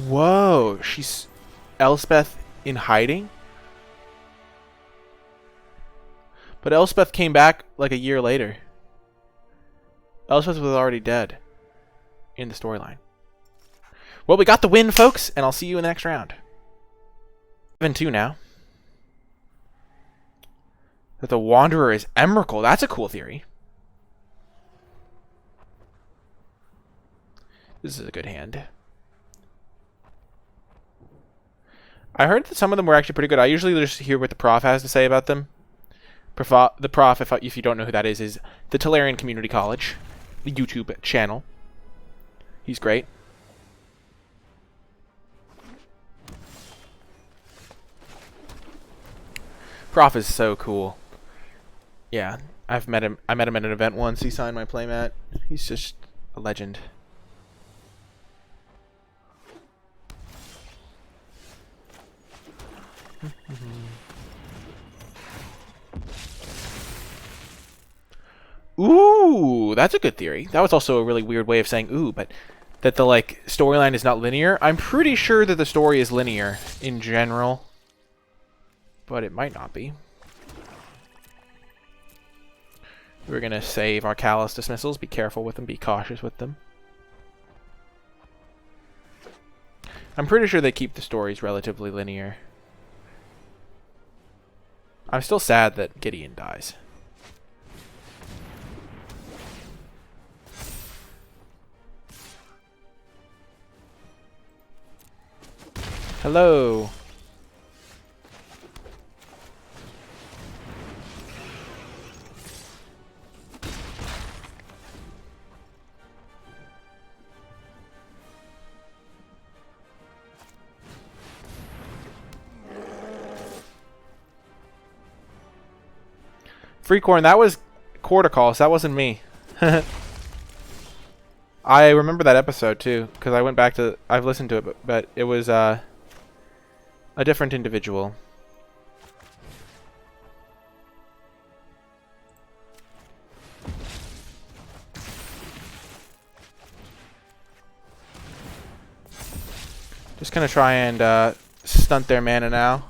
Whoa, she's Elspeth in hiding? But Elspeth came back like a year later. Elspeth was already dead in the storyline. Well, we got the win, folks, and I'll see you in the next round. 7-2 now. That the Wanderer is Emrakul. That's a cool theory. This is a good hand. I heard that some of them were actually pretty good. I usually just hear what the prof has to say about them. The prof, if you don't know who that is the Tolarian Community College, the YouTube channel. He's great. Prof is so cool. Yeah, I've met him. I met him at an event once. He signed my playmat. He's just a legend. Ooh, that's a good theory. That was also a really weird way of saying ooh, but that the like storyline is not linear. I'm pretty sure that the story is linear in general, but it might not be. We're gonna save our callous dismissals. Be careful with them. Be cautious with them. I'm pretty sure they keep the stories relatively linear. I'm still sad that Gideon dies. Hello. Freecorn, that was Corticals. That wasn't me. I remember that episode too, because I went back to. I've listened to it, but it was a different individual. Just gonna try and stunt their mana now.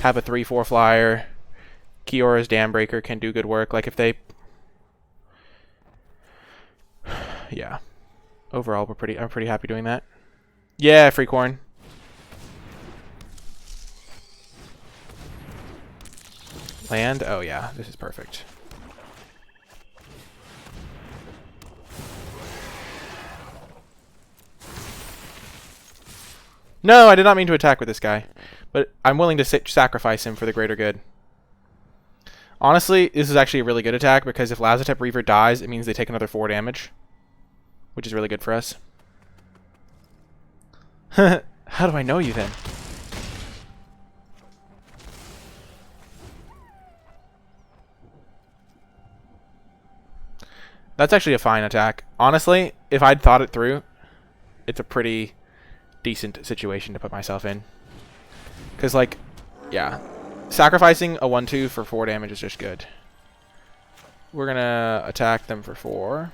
Have a 3/4 flyer. Kiora's Dam Breaker can do good work. Like if they, yeah. Overall, I'm pretty happy doing that. Yeah, Freecorn. Land? Oh yeah, this is perfect. No, I did not mean to attack with this guy, but I'm willing to sacrifice him for the greater good. Honestly, this is actually a really good attack because if Lazotep Reaver dies, it means they take another 4 damage, which is really good for us. How do I know you then? That's actually a fine attack. Honestly, if I'd thought it through, it's a pretty decent situation to put myself in. Because, like, yeah. Sacrificing a 1/2 for 4 damage is just good. We're going to attack them for 4.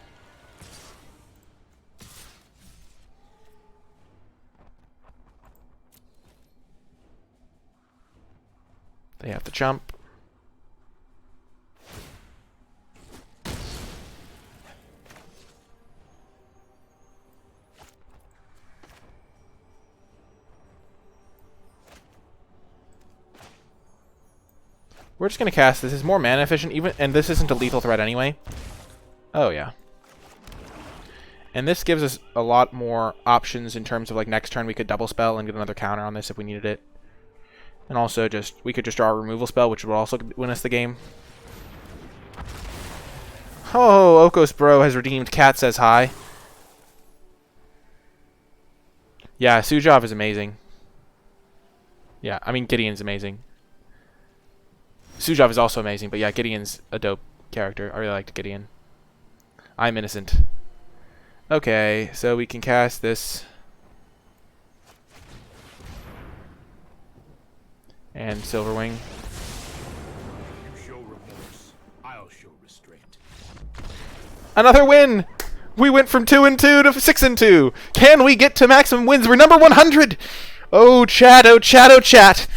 They have to jump. We're just going to cast this. It's more mana efficient, and this isn't a lethal threat anyway. Oh, yeah. And this gives us a lot more options in terms of, like, next turn we could double spell and get another counter on this if we needed it. And also, we could just draw a removal spell, which would also win us the game. Oh, Okos Bro has redeemed. Cat says hi. Yeah, Sujov is amazing. Yeah, I mean, Gideon's amazing. Sujov is also amazing, but yeah, Gideon's a dope character. I really liked Gideon. I'm innocent. Okay, so we can cast this. And Silverwing. You show remorse. I'll show restraint. Another win! We went from 2-2 to 6-2. Can we get to maximum wins? We're number 100. Oh chat, oh chat, oh chat.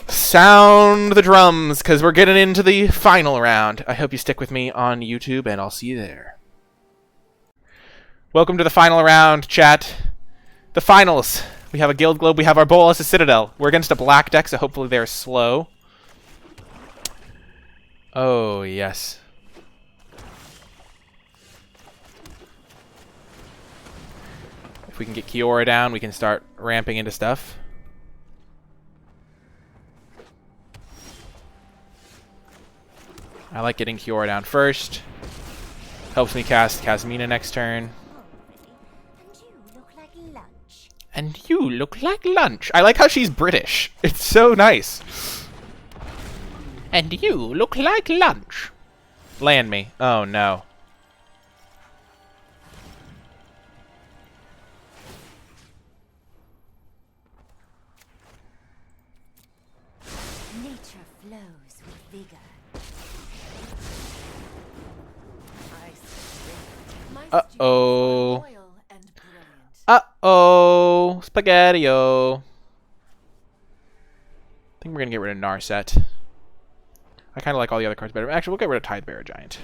Sound the drums, because we're getting into the final round. I hope you stick with me on YouTube, and I'll see you there. Welcome to the final round, chat. The finals. We have a Guild Globe. We have our Bolas, a Citadel. We're against a black deck, so hopefully they're slow. Oh, yes. If we can get Kiora down, we can start ramping into stuff. I like getting Kiora down first. Helps me cast Kasmina next turn. And you look like lunch. I like how she's British. It's so nice. And you look like lunch. Land me. Oh no. Nature flows with vigor. Uh-oh. Loyal and brilliant. Uh-oh. Spaghetti-o. I think we're going to get rid of Narset. I kind of like all the other cards better. Actually, we'll get rid of Tidebearer Giant.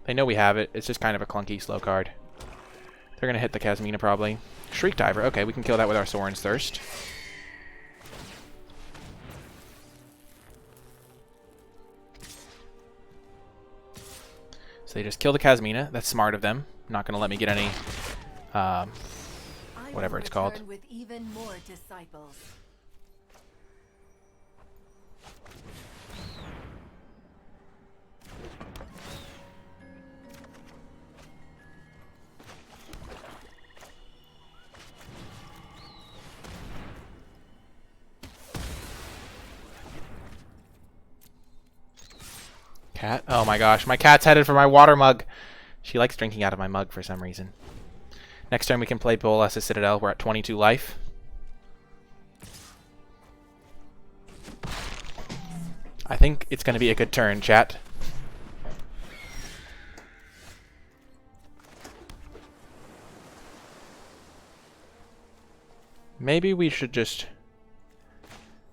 They know we have it. It's just kind of a clunky, slow card. They're going to hit the Kasmina, probably. Shriek Diver. Okay, we can kill that with our Sorin's Thirst. So they just kill the Kasmina. That's smart of them. Not going to let me get any, whatever it's called. With even more disciples. Cat? Oh my gosh, my cat's headed for my water mug. She likes drinking out of my mug for some reason. Next turn we can play Bolas, a Citadel. We're at 22 life. I think it's going to be a good turn, chat. Maybe we should just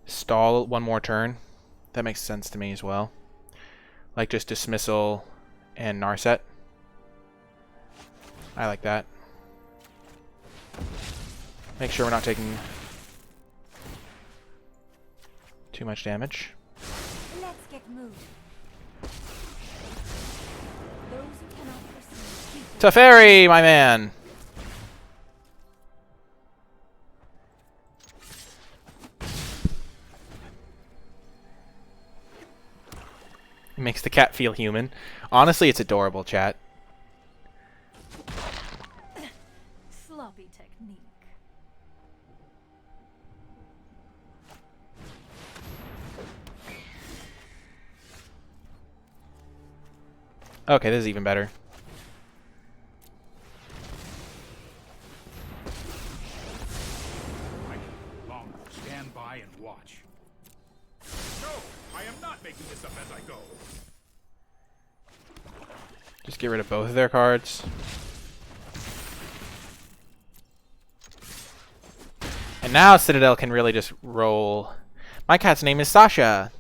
stall one more turn. That makes sense to me as well. Like just Dismissal and Narset. I like that. Make sure we're not taking too much damage. Let's get moving. Those who cannot perceive Teferi, my man! It makes the cat feel human. Honestly, it's adorable, chat. Sloppy technique. Okay, this is even better. Longer. Stand by and watch. No, I am not making this up as I go. Just get rid of both of their cards. And now Citadel can really just roll. My cat's name is Sasha.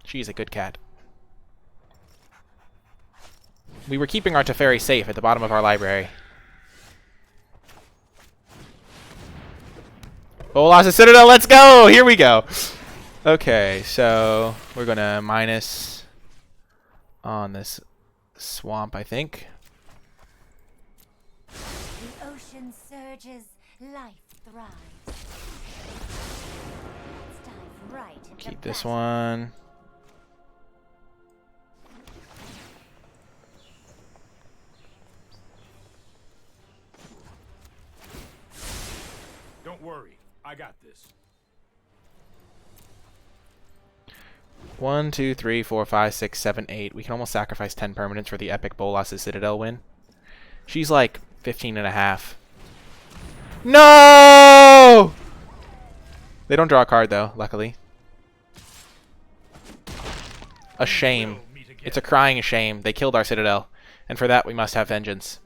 She's a good cat. We were keeping our Teferi safe at the bottom of our library. Bolas, a Citadel, let's go! Here we go! Okay, so we're gonna minus on this swamp, I think. the ocean surges, life thrives. Let's dive right into Keep this battle. one. Don't worry, I got this. 1, 2, 3, 4, 5, 6, 7, 8. We can almost sacrifice 10 permanents for the epic Bolas' Citadel win. She's like 15 and a half. No! They don't draw a card though, luckily. A shame. We'll meet again. It's a crying shame. They killed our citadel, and for that we must have vengeance.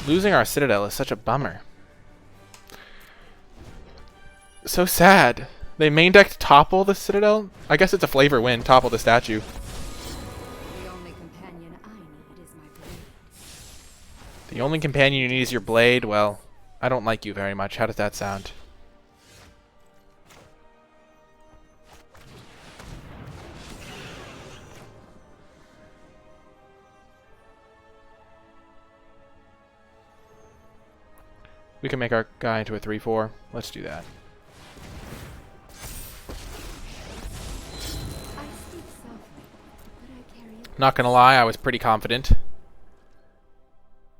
Losing our citadel is such a bummer. So sad. They main decked topple the citadel? I guess it's a flavor win, topple the statue. The only companion I need is my blade. The only companion you need is your blade? Well, I don't like you very much. How does that sound? We can make our guy into a 3/4. Let's do that. I speak softly, but I carry a Not gonna lie, I was pretty confident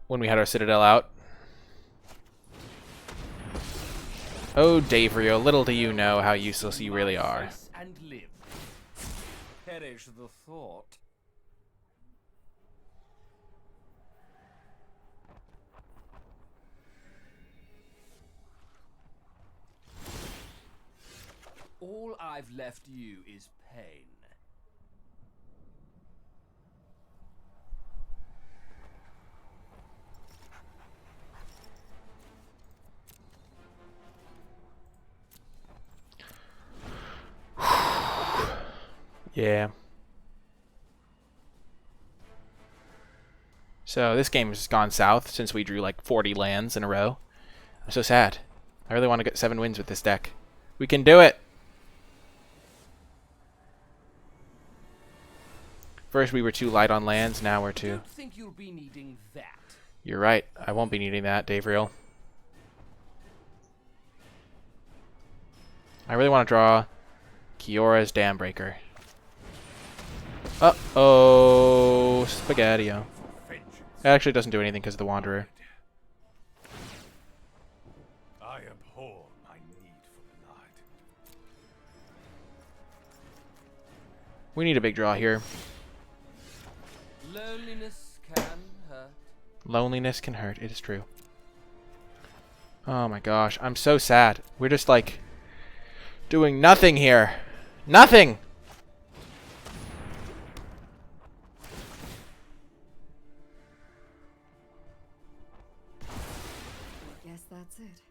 when we had our citadel out. Oh, Davrio, little do you know how useless you really are. And live. Perish the thought. All I've left you is pain. Yeah. So this game has gone south since we drew like 40 lands in a row. I'm so sad. I really want to get 7 wins with this deck. We can do it! First we were too light on lands, now we're too. Don't think you'll be needing that. You're right. I won't be needing that, Davriel. I really want to draw Kiora's Dambreaker. Uh-oh. Spaghetti-o. Vengeance. It actually doesn't do anything because of the Wanderer. I abhor my need for blood. We need a big draw here. Loneliness can hurt. Loneliness can hurt. It is true. Oh my gosh. I'm so sad. We're just like doing nothing here. Nothing! I guess that's it.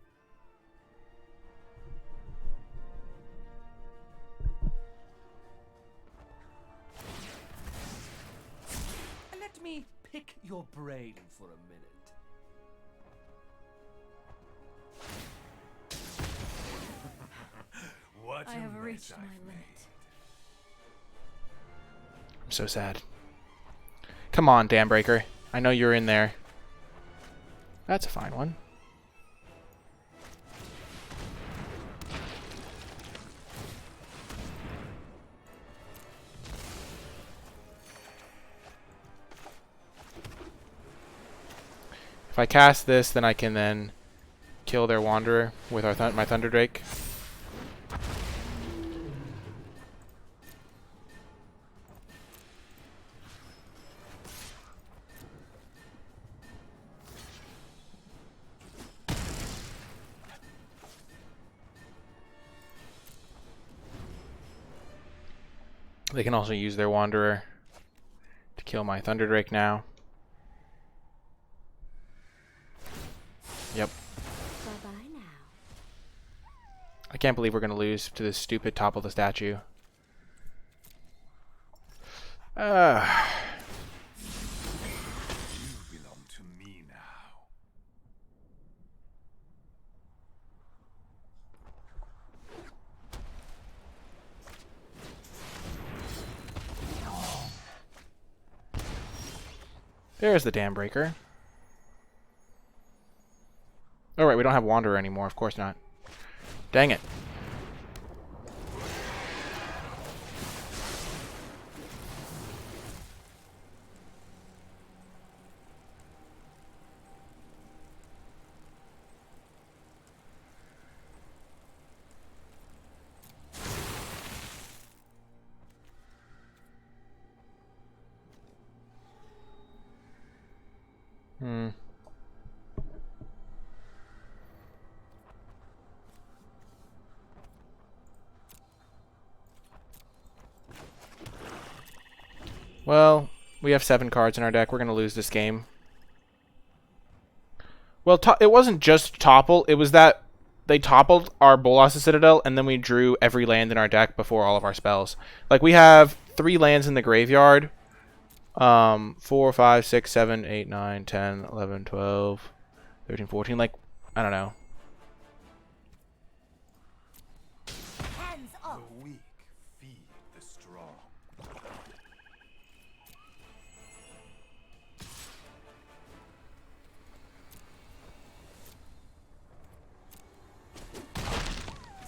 Let me pick your brain for a minute. What I a have mess reached I've my made. limit. I'm so sad. Come on, Dambreaker. I know you're in there. That's a fine one. If I cast this, then I can then kill their Wanderer with our my Thunder Drake. They can also use their Wanderer to kill my Thunder Drake now. Yep. Bye-bye now. I can't believe we're going to lose to this stupid topple the statue. You belong to me now. There's the Dambreaker. Oh right, we don't have Wanderer anymore, of course not. Dang it. Well, we have 7 cards in our deck. We're going to lose this game. Well, it wasn't just topple. It was that they toppled our Bolas' Citadel, and then we drew every land in our deck before all of our spells. Like, we have 3 lands in the graveyard. 4, 5, 6, 7, 8, 9, 10, 11, 12, 13, 14. Like, I don't know. Hands off. The weak feed the strong.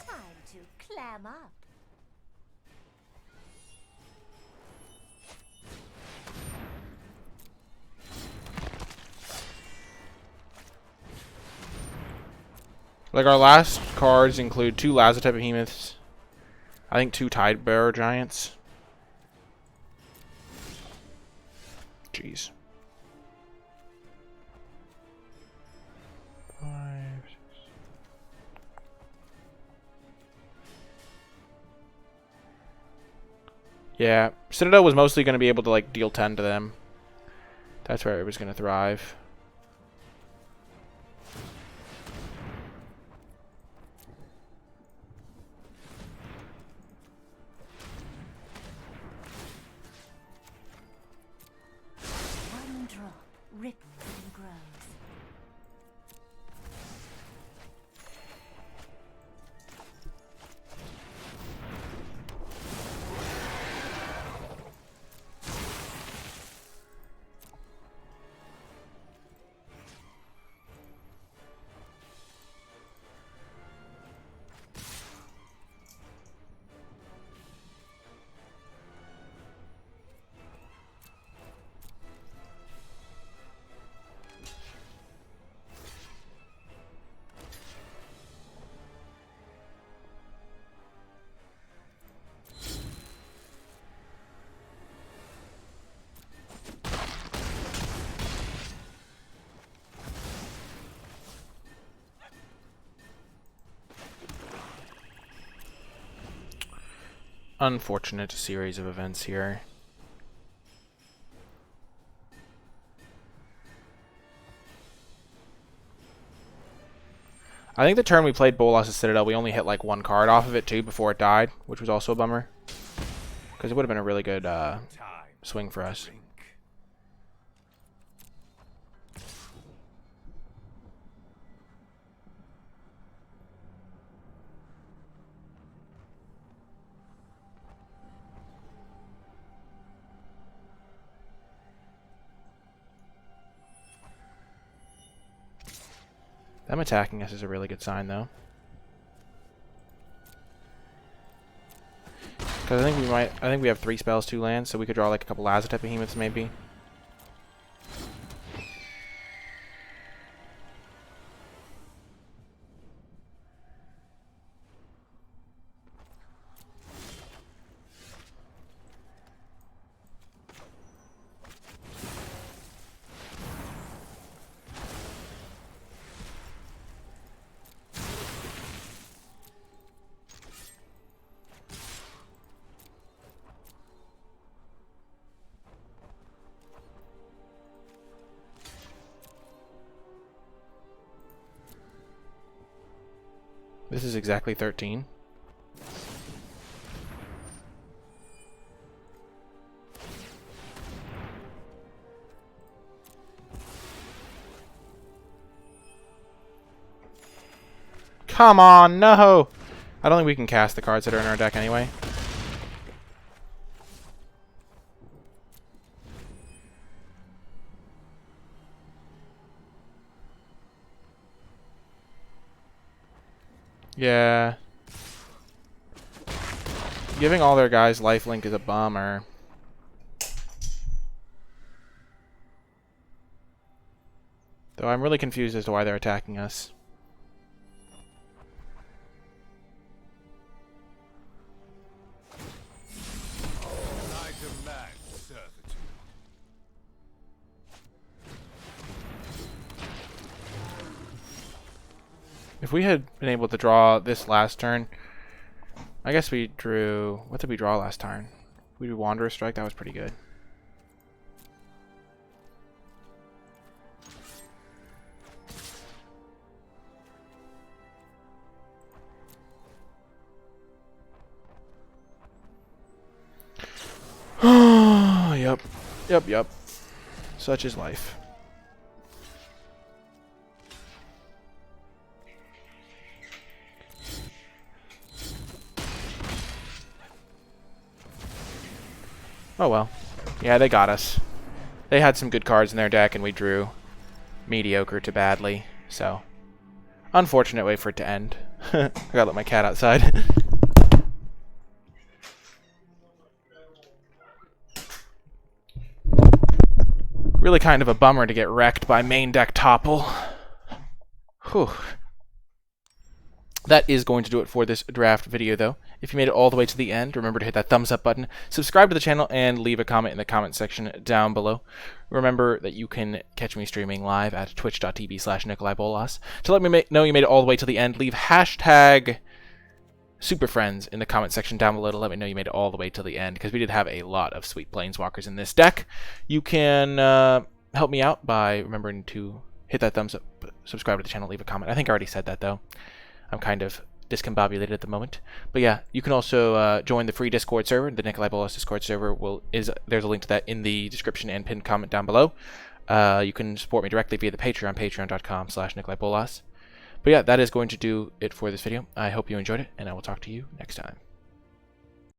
Time to clam up. Like, our last cards include 2 Lazotep Behemoths. I think 2 Tidebearer Giants. Jeez. 5, 6. Yeah, Citadel was mostly going to be able to, like, deal 10 to them. That's where it was going to thrive. One drop ripples and grows. Unfortunate series of events here. I think the turn we played Bolas' Citadel, we only hit like 1 card off of it too before it died, which was also a bummer. Because it would have been a really good swing for us. Drink. Them attacking us is a really good sign, though. Because I think we have 3 spells, 2 lands, so we could draw like a couple Lazotep Behemoths maybe. This is exactly 13. Come on, no! I don't think we can cast the cards that are in our deck anyway. Yeah. Giving all their guys lifelink is a bummer. Though I'm really confused as to why they're attacking us. I demand servitude. If we had been able to draw this last turn, I guess we drew... What did we draw last turn? We drew Wanderer Strike. That was pretty good. Yep. Yep, yep. Such is life. Oh well. Yeah, they got us. They had some good cards in their deck, and we drew mediocre to badly. So, unfortunate way for it to end. I gotta let my cat outside. Really kind of a bummer to get wrecked by main deck topple. Whew. That is going to do it for this draft video, though. If you made it all the way to the end, remember to hit that thumbs up button, subscribe to the channel, and leave a comment in the comment section down below. Remember that you can catch me streaming live at twitch.tv/NicolaiBolas. To let me know you made it all the way to the end, leave hashtag SuperFriends in the comment section down below to let me know you made it all the way to the end, because we did have a lot of sweet Planeswalkers in this deck. You can help me out by remembering to hit that thumbs up, subscribe to the channel, leave a comment. I think I already said that, though. I'm kind of discombobulated at the moment. But yeah, you can also join the free Discord server. The NicolaiBolas Discord server there's a link to that in the description and pinned comment down below. You can support me directly via the Patreon, patreon.com/NicolaiBolas. But yeah, that is going to do it for this video. I hope you enjoyed it, and I will talk to you next time.